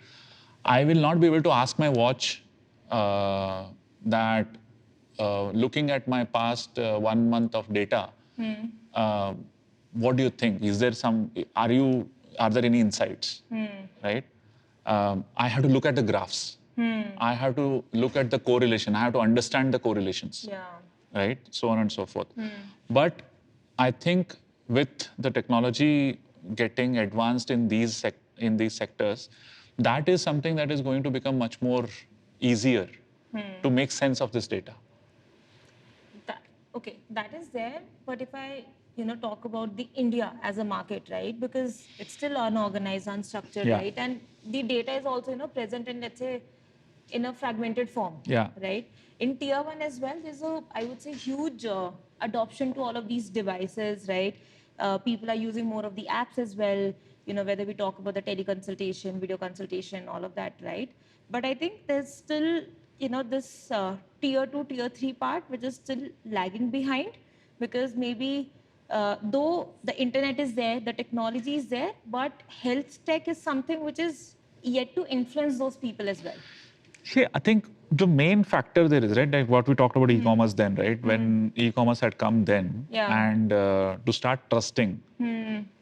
I will not be able to ask my watch that looking at my past 1 month of data, what do you think? Is there are there any insights, right? I have to look at the graphs. I have to look at the correlation. I have to understand the correlations, right? So on and so forth. But I think with the technology getting advanced in these sectors, that is something that is going to become much more easier to make sense of this data. Okay, that is there. But if I talk about the India as a market, right? Because it's still unorganized, unstructured, right? And the data is also present in, let's say, in a fragmented form, right? In tier 1 as well, there's I would say, huge adoption to all of these devices, right? People are using more of the apps as well, whether we talk about the teleconsultation, video consultation, all of that, right? But I think there's still, this tier 2, tier 3 part, which is still lagging behind, because maybe though the internet is there, the technology is there, but health tech is something which is yet to influence those people as well. See, I think the main factor there is, right, like what we talked about e-commerce then, right? When e-commerce had come then, and to start trusting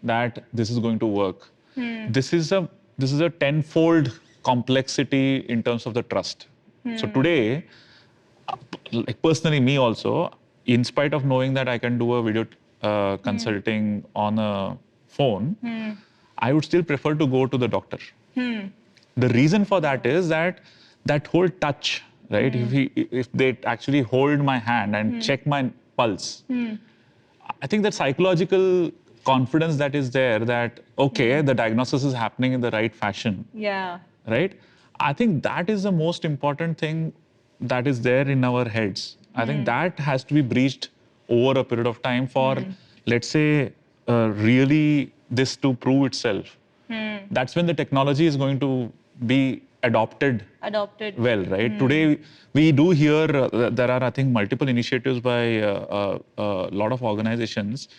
that this is going to work. This is a tenfold complexity in terms of the trust. So today, like personally me also, in spite of knowing that I can do a video consulting on a phone, I would still prefer to go to the doctor. The reason for that is that whole touch, right? If they actually hold my hand and check my pulse, I think that psychological confidence that is there, that okay, the diagnosis is happening in the right fashion. Right? I think that is the most important thing that is there in our heads. I think that has to be breached over a period of time for, let's say, really this to prove itself. That's when the technology is going to be adopted well, right? Today, we do hear there are, I think, multiple initiatives by a lot of organizations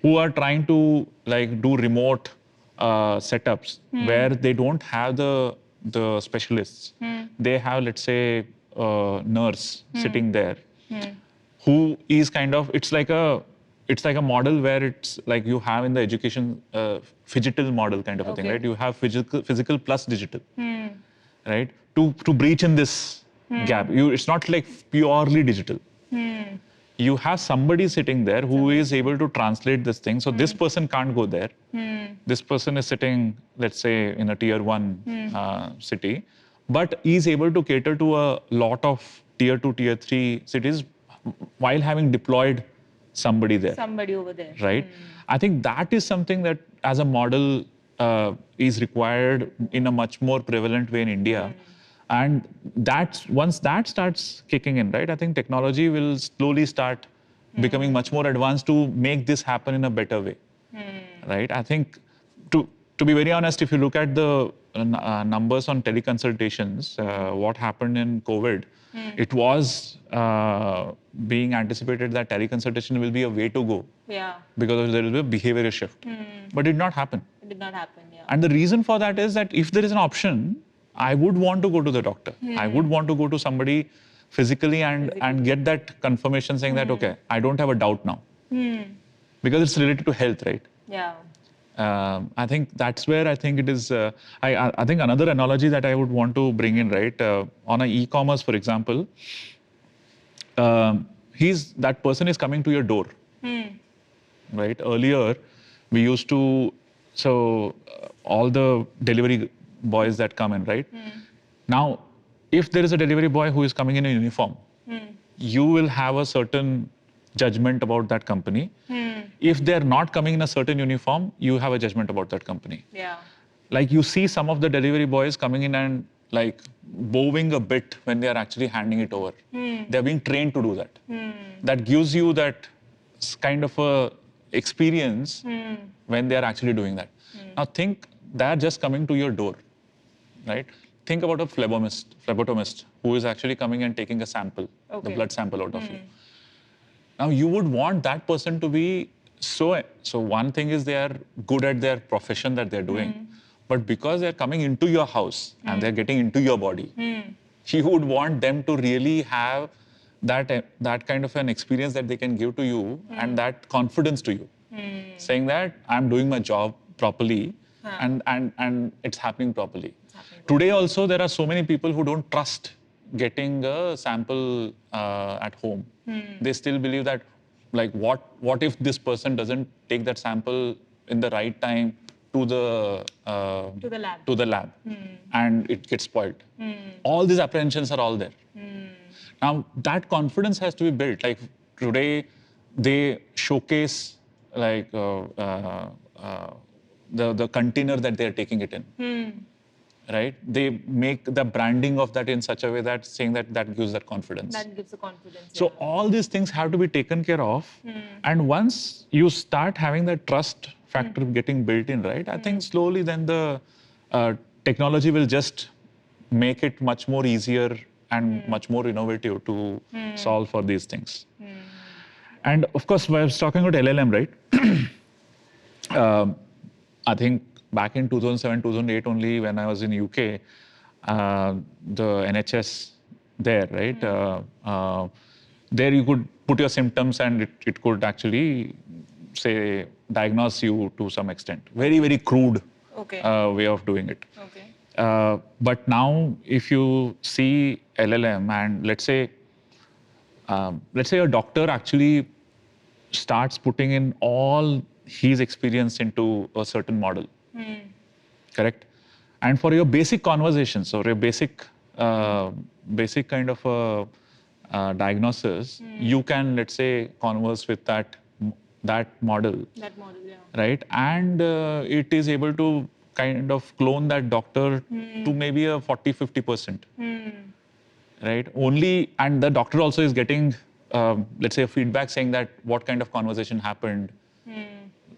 who are trying to do remote setups where they don't have the specialists. They have, let's say, a nurse sitting there who is kind of, it's like a model where it's like you have in the education phygital model kind of a thing, right? You have physical plus digital, right? To breach in this gap. It's not like purely digital. You have somebody sitting there who is able to translate this thing. So this person can't go there. This person is sitting, let's say, in a tier 1 city, but is able to cater to a lot of tier 2, tier 3 cities while having deployed somebody there. Somebody over there. Right? I think that is something that as a model is required in a much more prevalent way in India. And once that starts kicking in, right, I think technology will slowly start becoming much more advanced to make this happen in a better way, right? I think to be very honest, if you look at the numbers on teleconsultations, what happened in COVID, it was being anticipated that teleconsultation will be a way to go. Yeah. Because there will be a behavioral shift. But it did not happen. It did not happen, yeah. And the reason for that is that if there is an option, I would want to go to the doctor. I would want to go to somebody physically and get that confirmation saying that, okay, I don't have a doubt now. Because it's related to health, right? Yeah. I think that's where I think it is. I think another analogy that I would want to bring in, right? On an e-commerce, for example, that person is coming to your door, right? Earlier, we used to, all the delivery boys that come in, right? Now, if there is a delivery boy who is coming in a uniform, you will have a certain judgment about that company. If they're not coming in a certain uniform, you have a judgment about that company. Yeah. Like you see some of the delivery boys coming in and like bowing a bit when they are actually handing it over. They're being trained to do that. That gives you that kind of a experience when they are actually doing that. Now think they're just coming to your door, right? Think about a phlebotomist who is actually coming and taking a sample, the blood sample out of you. Now you would want that person to be so one thing is they are good at their profession that they're doing, but because they're coming into your house and they're getting into your body, you would want them to really have that kind of an experience that they can give to you and that confidence to you, saying that I'm doing my job properly and it's happening properly. Today also there are so many people who don't trust getting a sample at home. They still believe that like what if this person doesn't take that sample in the right time to the lab and it gets spoiled. All these apprehensions are all there. Now that confidence has to be built. Like today they showcase like the container that they're taking it in. Right? They make the branding of that in such a way that saying that gives that confidence. That gives the confidence. So all these things have to be taken care of. And once you start having that trust factor getting built in, right? I think slowly then the technology will just make it much more easier and much more innovative to solve for these things. And of course, I was talking about LLM, right? I think back in 2007, 2008 only when I was in UK, the NHS there, right? There you could put your symptoms and it could actually say diagnose you to some extent. Very, very crude way of doing it. But now if you see LLM and let's say a doctor actually starts putting in all his experience into a certain model. Correct? And for your basic conversations or your basic kind of a diagnosis, you can, let's say, converse with that model. That model, yeah. Right? And it is able to kind of clone that doctor to maybe a 40-50%. Right? Only, and the doctor also is getting, let's say, a feedback saying that what kind of conversation happened,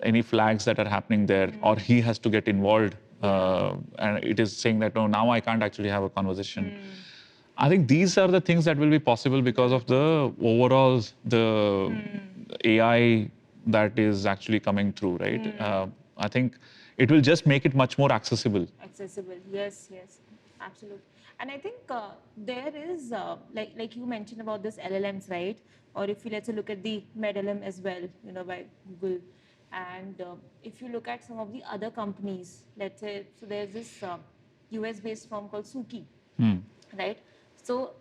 any flags that are happening there, or he has to get involved. And it is saying that, no, now I can't actually have a conversation. I think these are the things that will be possible because of the overall, the AI that is actually coming through, right? I think it will just make it much more accessible. Accessible, yes, absolutely. And I think there is, like you mentioned about this LLMs, right? Or if you let's say look at the MedLM as well, by Google. And if you look at some of the other companies, let's say, so there's this US-based firm called Suki, right? So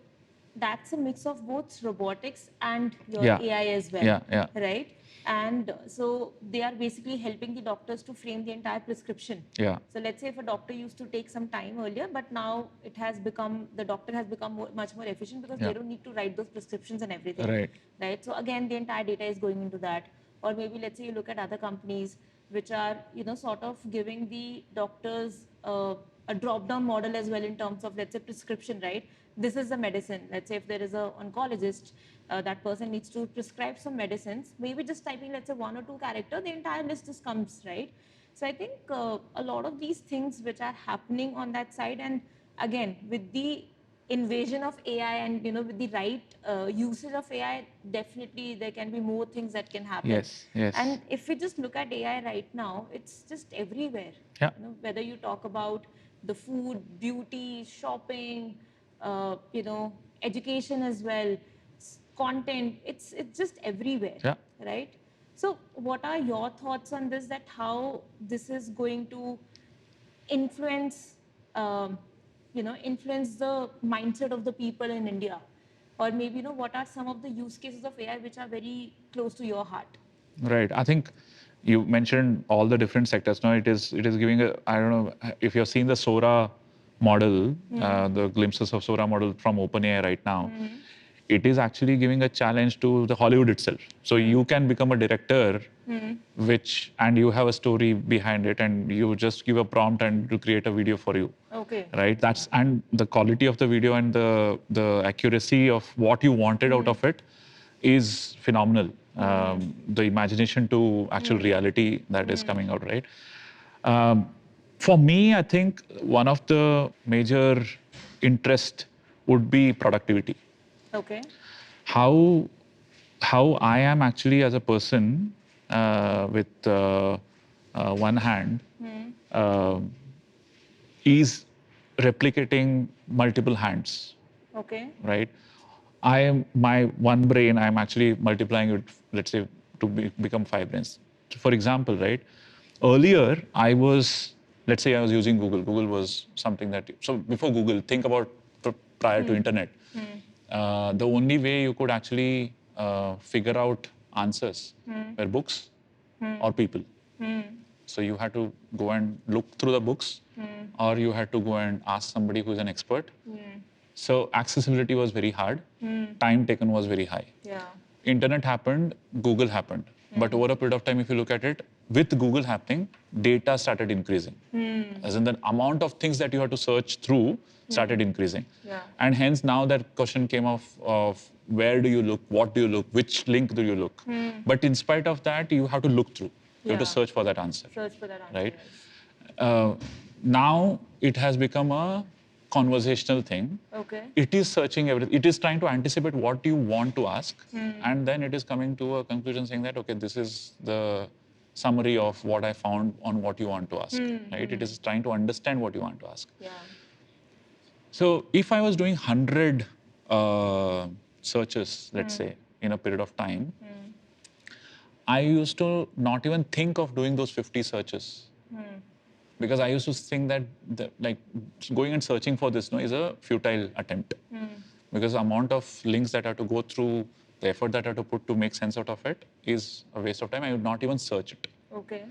that's a mix of both robotics and your AI as well, right? And so they are basically helping the doctors to frame the entire prescription. So let's say if a doctor used to take some time earlier, but now the doctor has become much more efficient because they don't need to write those prescriptions and everything, right? So again, the entire data is going into that. Or maybe let's say you look at other companies which are, sort of giving the doctors a a drop-down model as well in terms of, let's say, prescription, right? This is the medicine. Let's say if there is a oncologist, that person needs to prescribe some medicines, maybe just typing, let's say, 1 or 2 character, the entire list just comes, right? So I think a lot of these things which are happening on that side, and again, with the invasion of AI and with the right usage of AI, definitely there can be more things that can happen. Yes, yes. And if we just look at AI right now, it's just everywhere. Yeah. Whether you talk about the food, beauty, shopping, education as well, content, it's just everywhere. Yeah. Right? So what are your thoughts on this, that how this is going to influence influence the mindset of the people in India? Or maybe what are some of the use cases of AI which are very close to your heart? Right. I think you mentioned all the different sectors. Now it is giving a, I don't know if you've seen the Sora model, the glimpses of Sora model from OpenAI right now. It is actually giving a challenge to the Hollywood itself. So you can become a director, and you have a story behind it, and you just give a prompt and to create a video for you. Okay. Right. And the quality of the video and the accuracy of what you wanted out of it is phenomenal. The imagination to actual reality that is coming out, right? For me, I think one of the major interest would be productivity. Okay. How I am actually as a person with one hand is replicating multiple hands. Okay. Right? I am my one brain. I'm actually multiplying it. Let's say become 5 brains. For example, right? Earlier, let's say I was using Google. Google was something that. So before Google, think about prior to internet. The only way you could actually figure out answers were books or people. So you had to go and look through the books, or you had to go and ask somebody who's an expert. So accessibility was very hard. Time taken was very high. Yeah. Internet happened, Google happened. But over a period of time, if you look at it, with Google happening, data started increasing. As in the amount of things that you had to search through started increasing. Yeah. And hence now that question came of where do you look, what do you look, which link do you look. But in spite of that, you have to look through. You have to search for that answer. Search for that answer. Right? Yes. Now it has become a conversational thing. Okay. It is searching everything. It is trying to anticipate what you want to ask, and then it is coming to a conclusion saying that, okay, this is the summary of what I found on what you want to ask. Right? It is trying to understand what you want to ask. Yeah. So if I was doing 100 searches, let's say, in a period of time, I used to not even think of doing those 50 searches. Because I used to think that going and searching for this is a futile attempt. Because the amount of links that I have to go through, the effort that I have to put to make sense out of it is a waste of time. I would not even search it. Okay.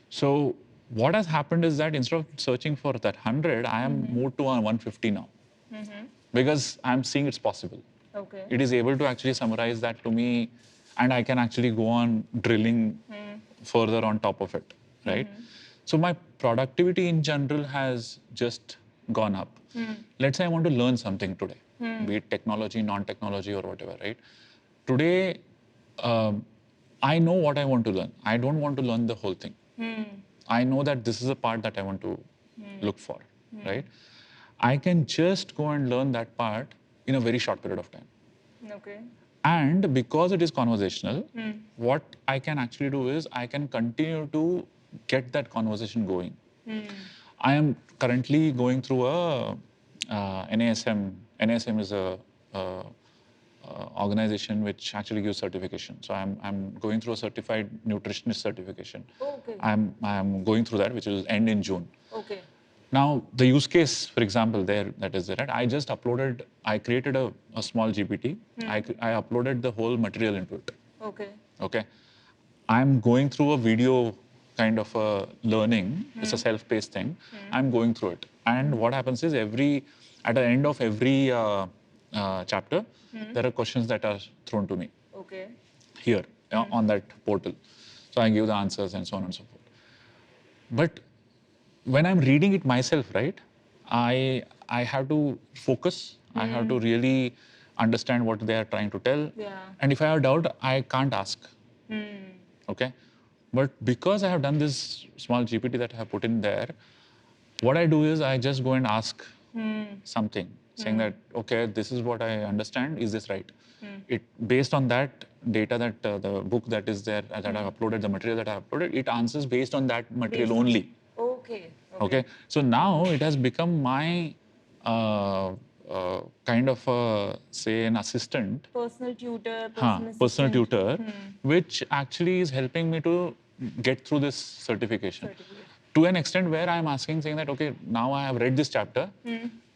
So what has happened is that instead of searching for that 100, I am moved to 150 now. Because I'm seeing it's possible. Okay. It is able to actually summarize that to me, and I can actually go on drilling further on top of it, right? So my productivity in general has just gone up. Let's say I want to learn something today, be it technology, non-technology, or whatever, right? Today, I know what I want to learn. I don't want to learn the whole thing. I know that this is a part that I want to look for, right? I can just go and learn that part in a very short period of time. Okay. And because it is conversational, what I can actually do is I can continue to get that conversation going. I am currently going through a NASM. NASM is a organization which actually gives certification. So I'm going through a certified nutritionist certification. Okay. I'm going through that, which will end in June. Okay. Now, the use case, for example, that is there, right? I created a small GPT. I uploaded the whole material into it. Okay. Okay. I'm going through a video kind of a learning. It's a self-paced thing. I'm going through it. And what happens is at the end of every chapter, there are questions that are thrown to me. Okay. Here, on that portal. So I give the answers and so on and so forth. But when I'm reading it myself, right, I have to focus. I have to really understand what they are trying to tell. Yeah. And if I have doubt, I can't ask. Okay. But because I have done this small GPT that I have put in there, what I do is I just go and ask something, saying that, okay, this is what I understand. Is this right? It based on that data that the book that is there that I have uploaded, the material that I have uploaded, it answers based on that material only. Okay. Okay. So now it has become my kind of say an assistant, Personal tutor, personal tutor, which actually is helping me to get through this certification. To an extent where I'm asking, saying that, okay, now I have read this chapter,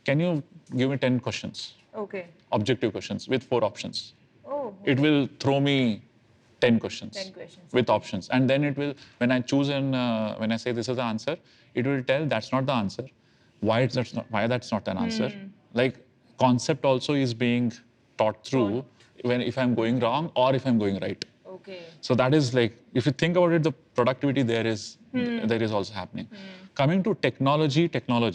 can you give me 10 questions? Okay. Objective questions with 4 options. Oh. It will throw me 10 questions, 10 questions, with options. And then it will, when I choose and when I say this is the answer, it will tell that's not the answer. Why that's not an answer. Like concept also is being taught through when if I'm going wrong or if I'm going right. Okay. So that is like, if you think about it, the productivity there is also happening. Coming to technology,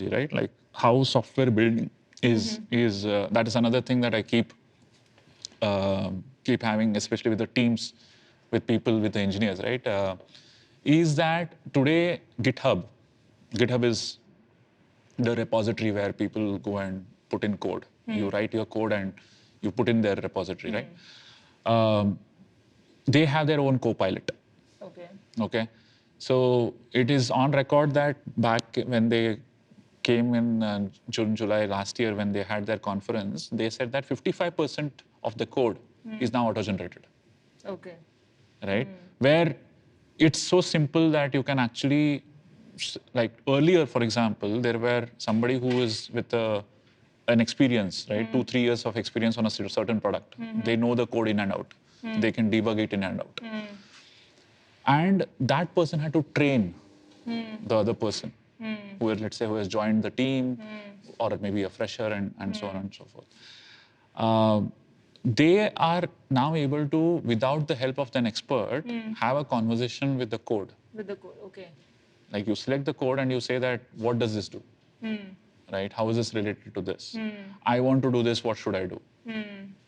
right? Like how software building is that is another thing that I keep having, especially with the teams, with people, with the engineers, right? Is that today GitHub is the repository where people go and put in code. You write your code and you put in their repository, right? They have their own co-pilot. Okay. Okay. So it is on record that back when they came in June, July last year, when they had their conference, they said that 55% of the code is now auto-generated. Okay. Right? Where it's so simple that you can actually, like earlier, for example, there were somebody who is with an experience, right? 2-3 years of experience on a certain product. They know the code in and out. They can debug it in and out. And that person had to train the other person who, let's say, who has joined the team or maybe a fresher and so on and so forth. They are now able to, without the help of an expert, have a conversation with the code. With the code, okay. Like you select the code and you say that, what does this do? Right? How is this related to this? I want to do this, what should I do?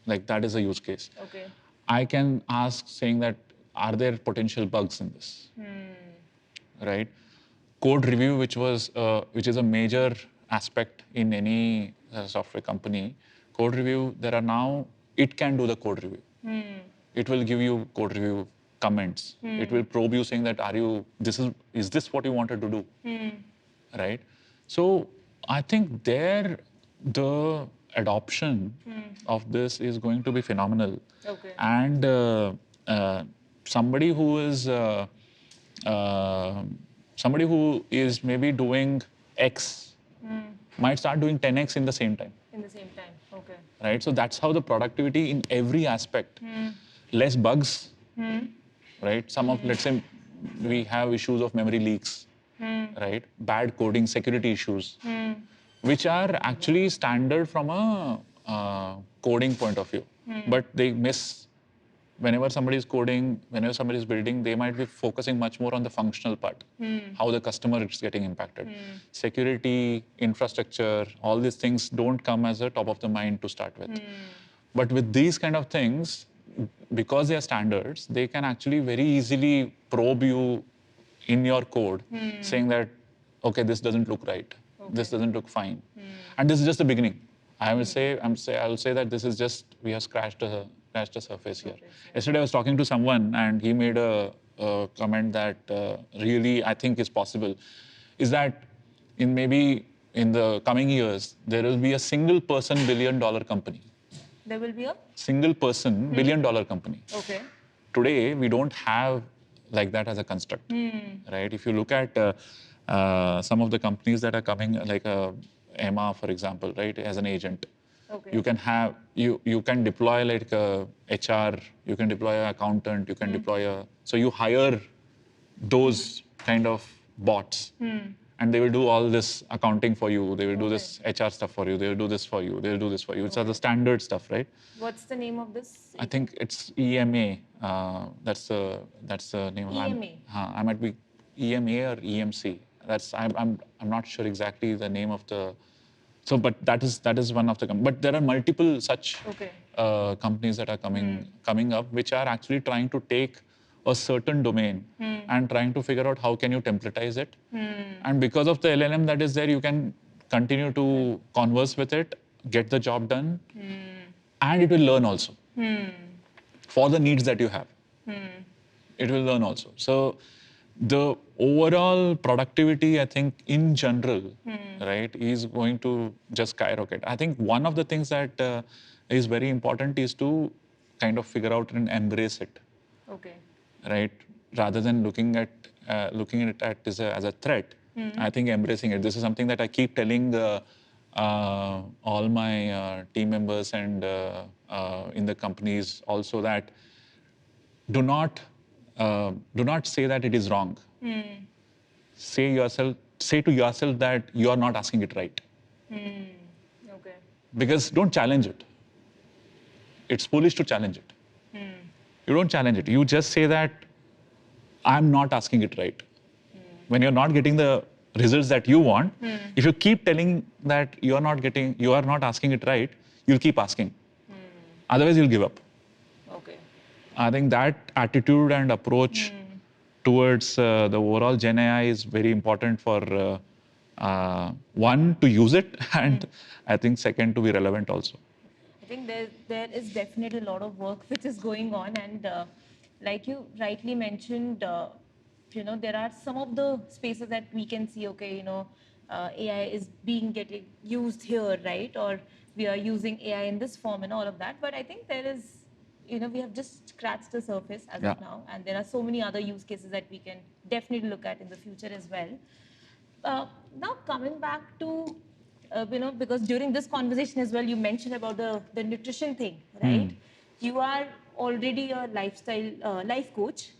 Like that is a use case. Okay. I can ask saying that, are there potential bugs in this? Right? Code review, which is a major aspect in any software company. Code review, there are now, it can do the code review. It will give you code review comments. It will probe you saying that, is this what you wanted to do? Right? So I think there, the adoption of this is going to be phenomenal. Okay. And somebody who is uh, somebody who is maybe doing X might start doing 10X in the same time. In the same time, okay. Right? So that's how the productivity in every aspect. Less bugs, right? Some of, let's say, we have issues of memory leaks, right? Bad coding, security issues, which are actually standard from a coding point of view. But they miss, whenever somebody is coding, whenever somebody is building, they might be focusing much more on the functional part, how the customer is getting impacted. Security, infrastructure, all these things don't come as a top of the mind to start with. But with these kind of things, because they are standards, they can actually very easily probe you in your code, saying that, okay, this doesn't look right, this doesn't look fine, and this is just the beginning. I will say that this is just, we have scratched the surface here. Yesterday I was talking to someone and he made a comment that really I think is possible, is that in the coming years there will be a single person $1 billion company. There will be a Single person $1 billion company. okay. Today we don't have like that as a construct, right? If you look at some of the companies that are coming, like Emma, for example, right, as an agent. Okay. You can have you can deploy like a HR, you can deploy an accountant, you can deploy so you hire those kind of bots, and they will do all this accounting for you. They will do this HR stuff for you. They will do this for you. They will do this for you. It's all the standard stuff, right? What's the name of this? I think it's EMA. That's the name of EMA. I might be EMA or EMC. I'm not sure exactly the name of the So, but that is one of the but there are multiple such Okay. companies that are coming up, which are actually trying to take a certain domain and trying to figure out how can you templatize it. And because of the LLM that is there, you can continue to converse with it, get the job done, and it will learn also for the needs that you have. It will learn also. So the overall productivity, I think, in general, right, is going to just skyrocket. I think one of the things that is very important is to kind of figure out and embrace it. Okay. Right, rather than looking at it as a threat. I think embracing it. This is something that I keep telling all my team members and in the companies also, that do not say that it is wrong. Say to yourself that you are not asking it right. Okay. Because don't challenge it. It's foolish to challenge it. You don't challenge it. You just say that I'm not asking it right. When you're not getting the results that you want, if you keep telling that you are not asking it right, you'll keep asking. Otherwise, you'll give up. Okay. I think that attitude and approach towards the overall Gen AI is very important for one, to use it, and I think second, to be relevant also. I think there is definitely a lot of work which is going on, and like you rightly mentioned, there are some of the spaces that we can see. Okay, AI is being getting used here, right? Or we are using AI in this form and all of that. But I think there is, we have just scratched the surface as Yeah. of now, and there are so many other use cases that we can definitely look at in the future as well. Now coming back to, because during this conversation as well, you mentioned about the nutrition thing, right? You are already a life coach.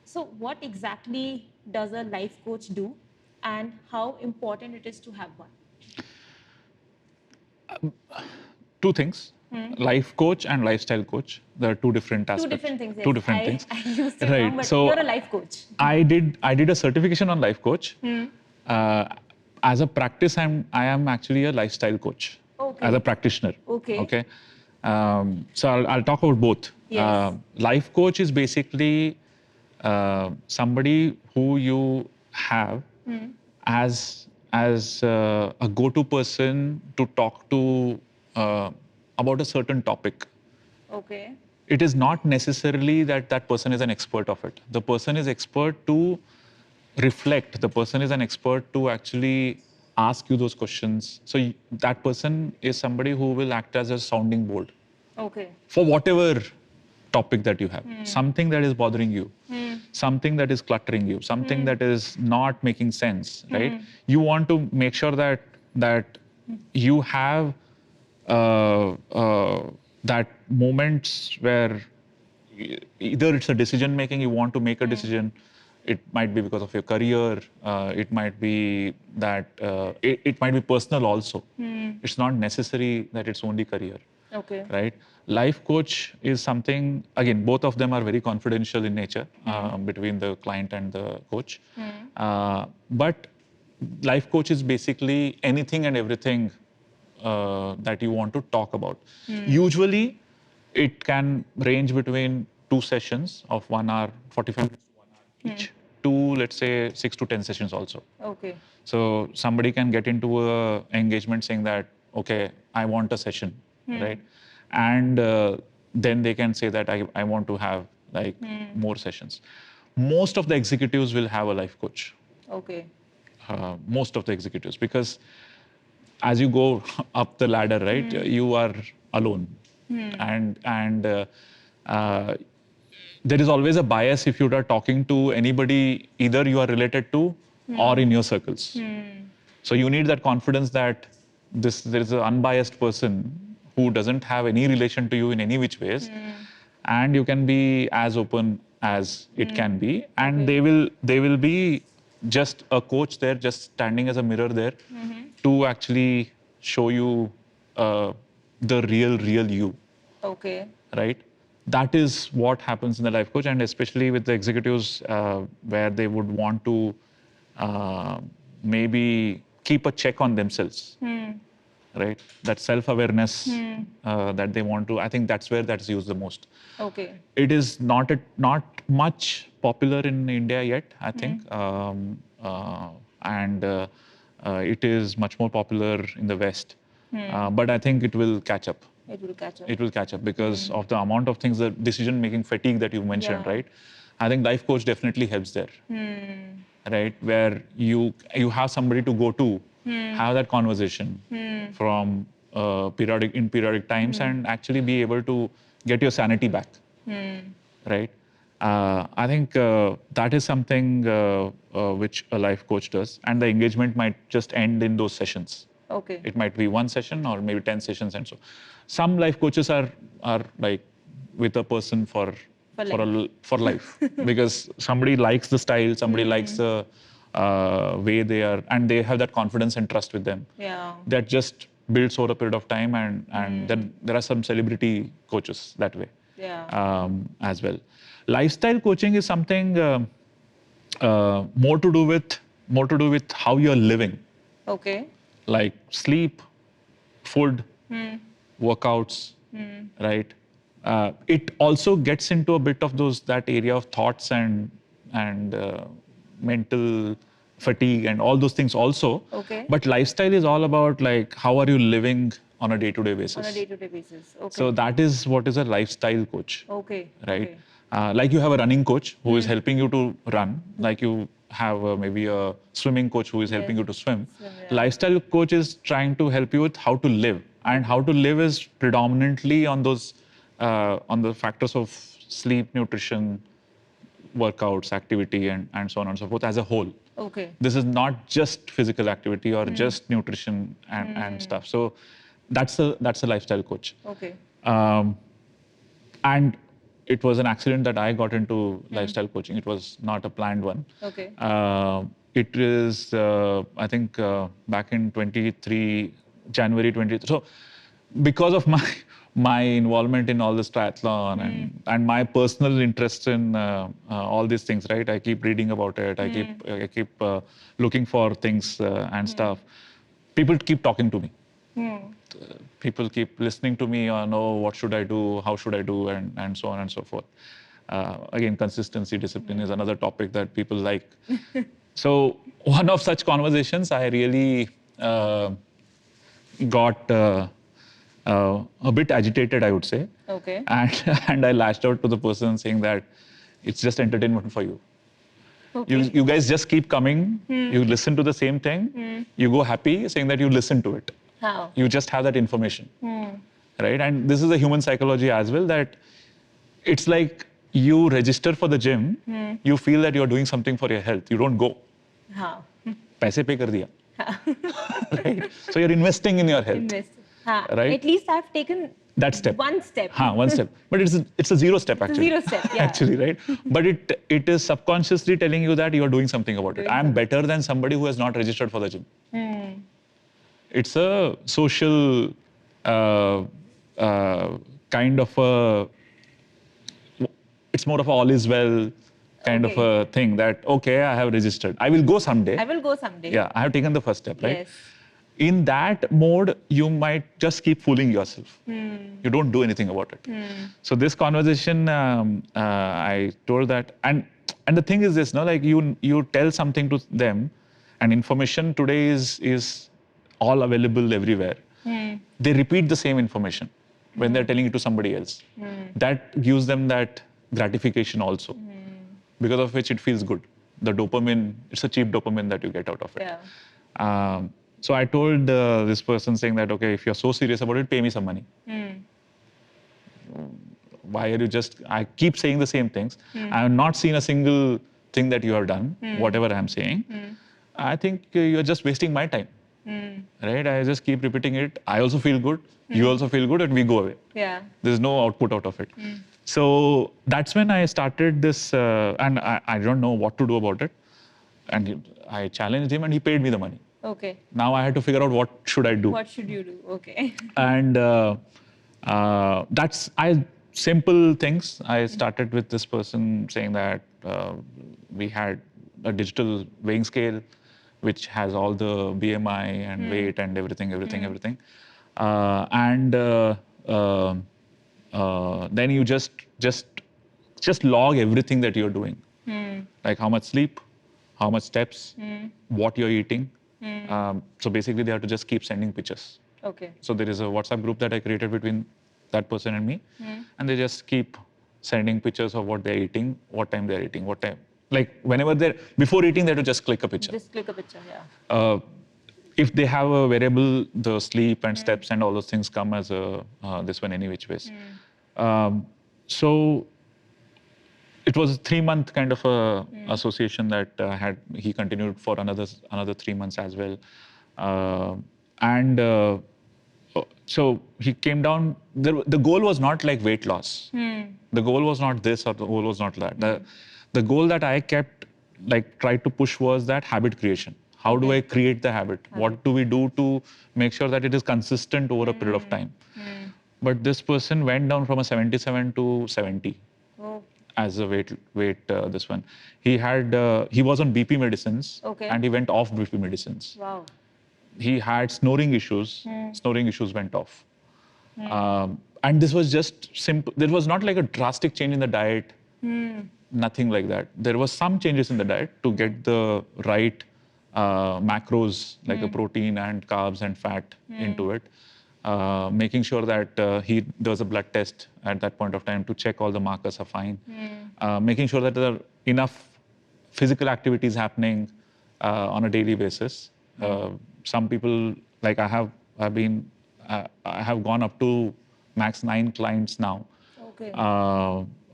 So what exactly does a life coach do, and how important it is to have one? Two things. Life coach and lifestyle coach. There are two different aspects. Two different things. Yes. Two different things. I used it Right. wrong, but So you're a life coach. I did a certification on life coach. Uh, as a practice, I am actually a lifestyle coach. Okay. As a practitioner. Okay. Okay. So I'll talk about both. Yes. Life coach is basically somebody who you have as a go-to person to talk to about a certain topic. Okay. It is not necessarily that that person is an expert of it. The person is expert to reflect. The person is an expert to actually ask you those questions. So that person is somebody who will act as a sounding board Okay. for whatever topic that you have. Something that is bothering you, something that is cluttering you, something that is not making sense, right? You want to make sure that you have that moments where either it's a decision making, you want to make a decision. It might be because of your career. It might be that it might be personal also. It's not necessary that it's only career. Okay. Right? Life coach is something, again, both of them are very confidential in nature between the client and the coach. But life coach is basically anything and everything that you want to talk about. Usually, it can range between 2 sessions of 1 hour, 45 minutes to 1 hour each, to, let's say, 6 to 10 sessions also. Okay. So somebody can get into a engagement saying that, okay, I want a session, right? And then they can say that I want to have like more sessions. Most of the executives will have a life coach. Okay. Most of the executives, because as you go up the ladder, right, you are alone, and there is always a bias if you are talking to anybody either you are related to or in your circles. So you need that confidence that there is an unbiased person who doesn't have any relation to you in any which ways, and you can be as open as it can be, and Okay. they will be just a coach there, just standing as a mirror there to actually show you the real you. Okay. Right? That is what happens in the life coach, and especially with the executives where they would want to maybe keep a check on themselves, right? That self-awareness that they want to. I think that's where that is used the most. Okay. It is not much popular in India yet, I think, and it is much more popular in the West. But I think it will catch up. It will catch up. It will catch up because of the amount of things, the decision-making fatigue that you mentioned, Yeah. right? I think life coach definitely helps there, right? Where you have somebody to go to, have that conversation from periodic times, and actually be able to get your sanity back, right? I think that is something which a life coach does, and the engagement might just end in those sessions. Okay. It might be one session or maybe 10 sessions, and so some life coaches are like with a person for life because somebody likes the style, somebody likes the way they are, and they have that confidence and trust with them. Yeah. That just builds over a period of time, and then there are some celebrity coaches that way. Yeah. As well. Lifestyle coaching is something more to do with how you're living, Okay. like sleep, food, workouts, right? It also gets into a bit of that area of thoughts and mental fatigue and all those things also. Okay. But lifestyle is all about like how are you living on a day-to-day basis. On a day-to-day basis. Okay. So that is what is a lifestyle coach. Okay. Right? Okay. Like you have a running coach who is helping you to run, like you have maybe a swimming coach who is helping you to swim. Yeah. Lifestyle coach is trying to help you with how to live, and how to live is predominantly on those on the factors of sleep, nutrition, workouts, activity, and so on and so forth as a whole. Okay. This is not just physical activity or just nutrition and stuff. So that's a lifestyle coach. Okay. And it was an accident that I got into lifestyle coaching. It was not a planned one. Okay. It is, I think, back in January 23. So, because of my involvement in all this triathlon and my personal interest in all these things, right? I keep reading about it. I keep looking for things and stuff. People keep talking to me. People keep listening to me on, oh, what should I do, how should I do, and so on and so forth. Again, consistency, discipline is another topic that people like. So one of such conversations, I really got a bit agitated, I would say. Okay. And I lashed out to the person saying that it's just entertainment for you. Okay. You guys just keep coming, you listen to the same thing, you go happy saying that you listen to it. How? You just have that information, right? And this is a human psychology as well, that it's like you register for the gym, you feel that you're doing something for your health, you don't go. How? Paise pay kar diya. Right? So you're investing in your health. Invest. Ha. Right? At least I've taken That step. one step. One step. But it's a zero step actually. Zero step, yeah. Actually, right? But it is subconsciously telling you that you're doing something about it. I'm better than somebody who has not registered for the gym. It's a social kind of a, it's more of a all is well kind of a thing that, okay, I have registered. I will go someday. I will go someday. Yeah, I have taken the first step, right? Yes. In that mode, you might just keep fooling yourself. You don't do anything about it. So this conversation, I told that, and the thing is this, no, like you tell something to them, and information today is all available everywhere. They repeat the same information when they're telling it to somebody else. That gives them that gratification also, because of which it feels good. The dopamine, it's a cheap dopamine that you get out of it. Yeah. So I told this person saying that, okay, if you're so serious about it, pay me some money. Why are you I keep saying the same things. I have not seen a single thing that you have done, whatever I'm saying. I think you're just wasting my time. Right? I just keep repeating it. I also feel good. You also feel good, and we go away. Yeah. There's no output out of it. So that's when I started this, and I don't know what to do about it. And I challenged him, and he paid me the money. Okay. Now I had to figure out what should I do. What should you do? Okay. And that's simple things. I started with this person saying that we had a digital weighing scale. which has all the BMI and weight and everything. Then you just log everything that you're doing, like how much sleep, how much steps, what you're eating. So basically, they have to just keep sending pictures. Okay. So there is a WhatsApp group that I created between that person and me, and they just keep sending pictures of what they're eating, what time they're eating, what time. Like whenever they're before eating, they have to just click a picture. Just click a picture, yeah. If they have a variable, the sleep and steps and all those things come as a this one any which ways. So it was a 3-month kind of a association that he continued for another 3 months as well, and so he came down. The goal was not like weight loss. The goal was not this or the goal was not that. The goal that I kept like tried to push was that habit creation. How do I create the habit? What do we do to make sure that it is consistent over a period of time? But this person went down from a 77 to 70 as a weight. This one, he was on BP medicines, and he went off BP medicines. Wow. He had snoring issues. Snoring issues went off. And this was just simple. There was not like a drastic change in the diet. Nothing like that. There was some changes in the diet to get the right macros, like a protein and carbs and fat into it. Making sure that there was a blood test at that point of time to check all the markers are fine. Making sure that there are enough physical activities happening on a daily basis. Some people, like I have gone up to max 9 clients now. Okay.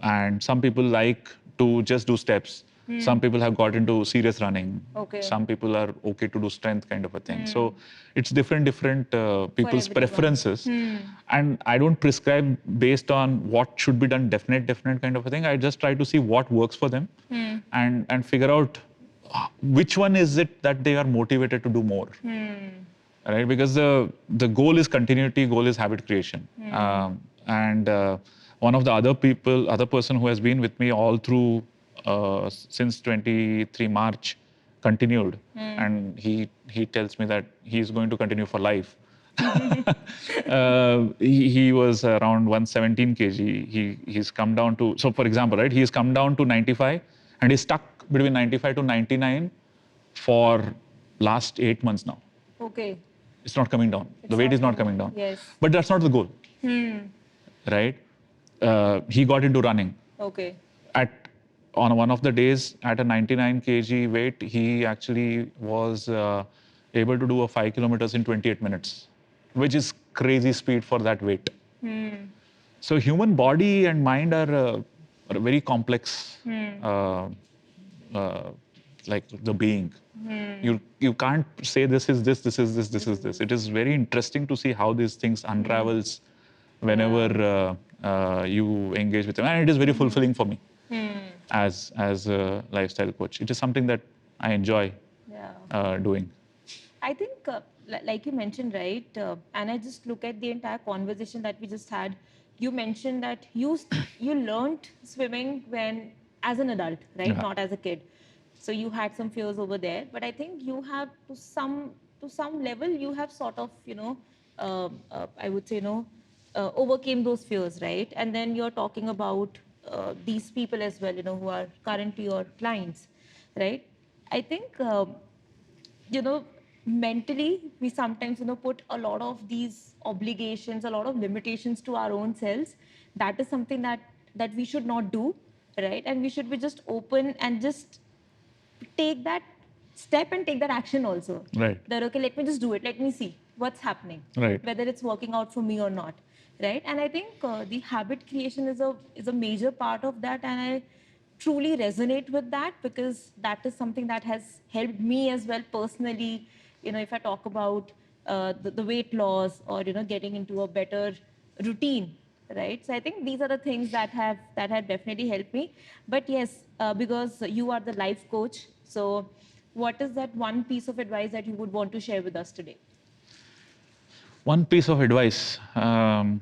And some people like to just do steps. Some people have got into serious running. Okay. Some people are okay to do strength kind of a thing. So it's different people's everyone. preferences. And I don't prescribe based on what should be done, definite kind of a thing. I just try to see what works for them and figure out which one is it that they are motivated to do more. Right? Because the goal is continuity, goal is habit creation. One of the other person who has been with me all through since 23 March continued, and he tells me that he's going to continue for life. He was around 117 kg. He's come down to, so for example, right, he's come down to 95 and he's stuck between 95 to 99 for last 8 months now. Okay. It's not coming down. The weight is not coming down. Yes. But that's not the goal. Right? He got into running. Okay. On one of the days at a 99 kg weight, he actually was able to do a 5 kilometers in 28 minutes, which is crazy speed for that weight. So human body and mind are very complex, like the being. You can't say this is this, this is this, this is this. It is very interesting to see how these things unravels whenever you engage with them, and it is very fulfilling for me as a lifestyle coach. It is something that I enjoy doing. I think, like you mentioned, right? And I just look at the entire conversation that we just had. You mentioned that you learned swimming when as an adult, right? Yeah. Not as a kid. So you had some fears over there, but I think you have to some level you have sort of I would say overcame those fears, right? And then you're talking about these people as well, who are currently your clients, right? I think mentally we sometimes put a lot of these obligations, a lot of limitations to our own selves. That is something that we should not do, right? And we should be just open and just take that step and take that action also. Right. That okay, let me just do it. Let me see what's happening. Right. Whether it's working out for me or not, right? And I think the habit creation is a major part of that, and I truly resonate with that because that is something that has helped me as well personally. If I talk about the weight loss or getting into a better routine, right? So I think these are the things that have definitely helped me. But yes, because you are the life coach, so what is that one piece of advice that you would want to share with us today? One piece of advice. I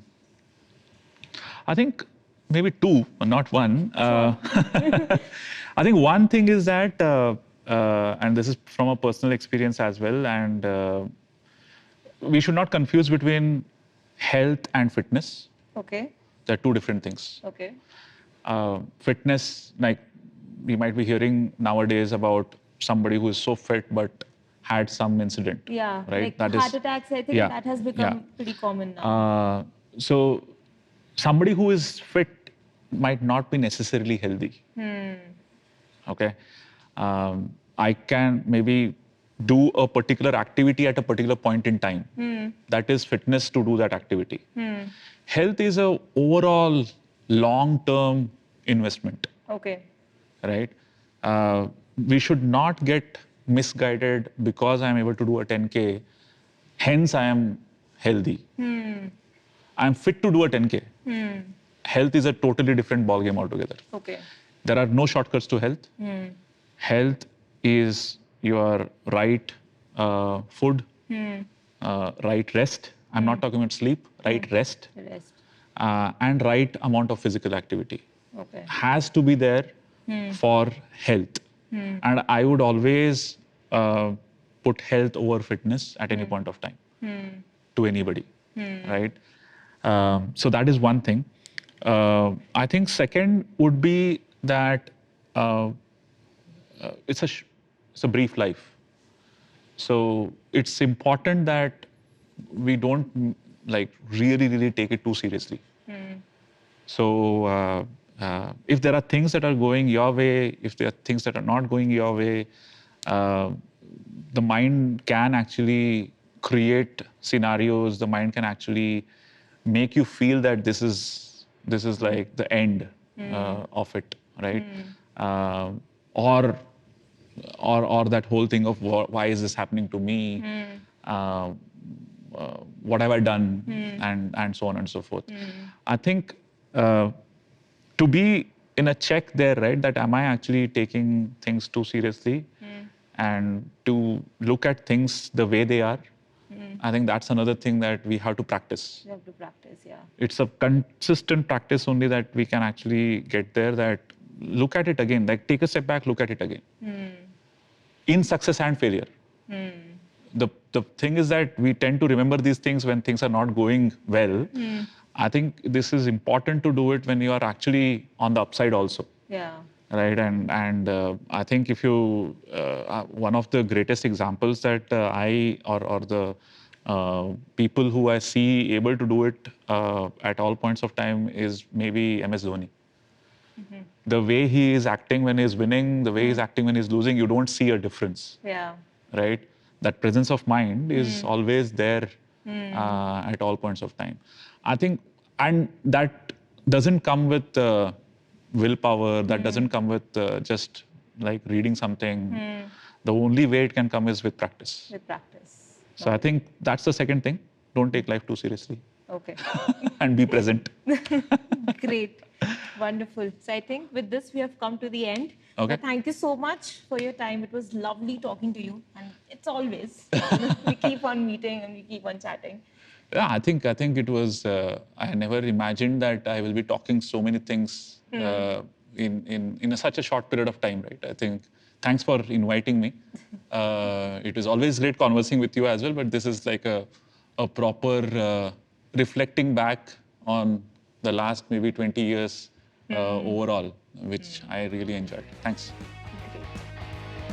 think maybe two, not one. Sure. I think one thing is that and this is from a personal experience as well, and we should not confuse between health and fitness. Okay. They're two different things. Okay. Fitness, like we might be hearing nowadays about somebody who is so fit but had some incident. Yeah. Right. Like heart attacks, I think yeah, that has become pretty common now. So somebody who is fit might not be necessarily healthy. Okay. I can maybe do a particular activity at a particular point in time. That is fitness to do that activity. Health is a overall long-term investment. Okay. Right? We should not get misguided because I'm able to do a 10K, hence I am healthy. I'm fit to do a 10K. Health is a totally different ballgame altogether. Okay. There are no shortcuts to health. Health is your right food, right rest. I'm not talking about sleep, right rest, and right amount of physical activity. Okay. Has to be there for health. And I would always put health over fitness at any point of time to anybody, right? So that is one thing. I think second would be that it's a brief life. So it's important that we don't like really take it too seriously. So if there are things that are going your way, if there are things that are not going your way, the mind can actually create scenarios. The mind can actually make you feel that this is like the end of it, right? Or that whole thing of why is this happening to me? What have I done? And so on and so forth. I think to be in a check there, right? That am I actually taking things too seriously? And to look at things the way they are. I think that's another thing that we have to practice. You have to practice, yeah. It's a consistent practice only that we can actually get there, that look at it again, like take a step back, look at it again. In success and failure. The thing is that we tend to remember these things when things are not going well. I think this is important to do it when you are actually on the upside also. Yeah. Right, and I think if you one of the greatest examples that I or the people who I see able to do it at all points of time is maybe MS Dhoni. The way he is acting when he's winning, the way he's acting when he's losing, you don't see a difference. Yeah. Right, that presence of mind is always there at all points of time. I think, and that doesn't come with willpower, that doesn't come with just like reading something. The only way it can come is with practice. With practice. So I think that's the second thing. Don't take life too seriously. Okay. And be present. Great. Wonderful. So I think with this we have come to the end. Okay. But thank you so much for your time. It was lovely talking to you, and it's always we keep on meeting and we keep on chatting. Yeah, I think it was. I never imagined that I will be talking so many things in such a short period of time, right? I think. Thanks for inviting me. It is always great conversing with you as well, but this is like a proper reflecting back on the last maybe 20 years overall, which I really enjoyed. Thanks. Great.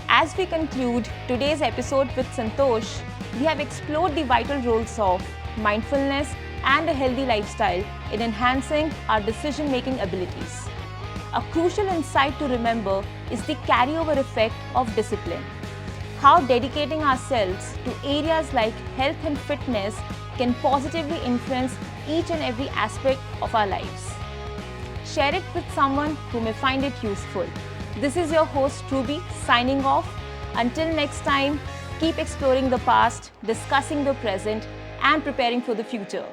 As we conclude today's episode with Santosh, we have explored the vital roles of mindfulness and a healthy lifestyle in enhancing our decision-making abilities. A crucial insight to remember is the carryover effect of discipline. How dedicating ourselves to areas like health and fitness can positively influence each and every aspect of our lives. Share it with someone who may find it useful. This is your host Ruby signing off. Until next time, keep exploring the past, discussing the present, and preparing for the future.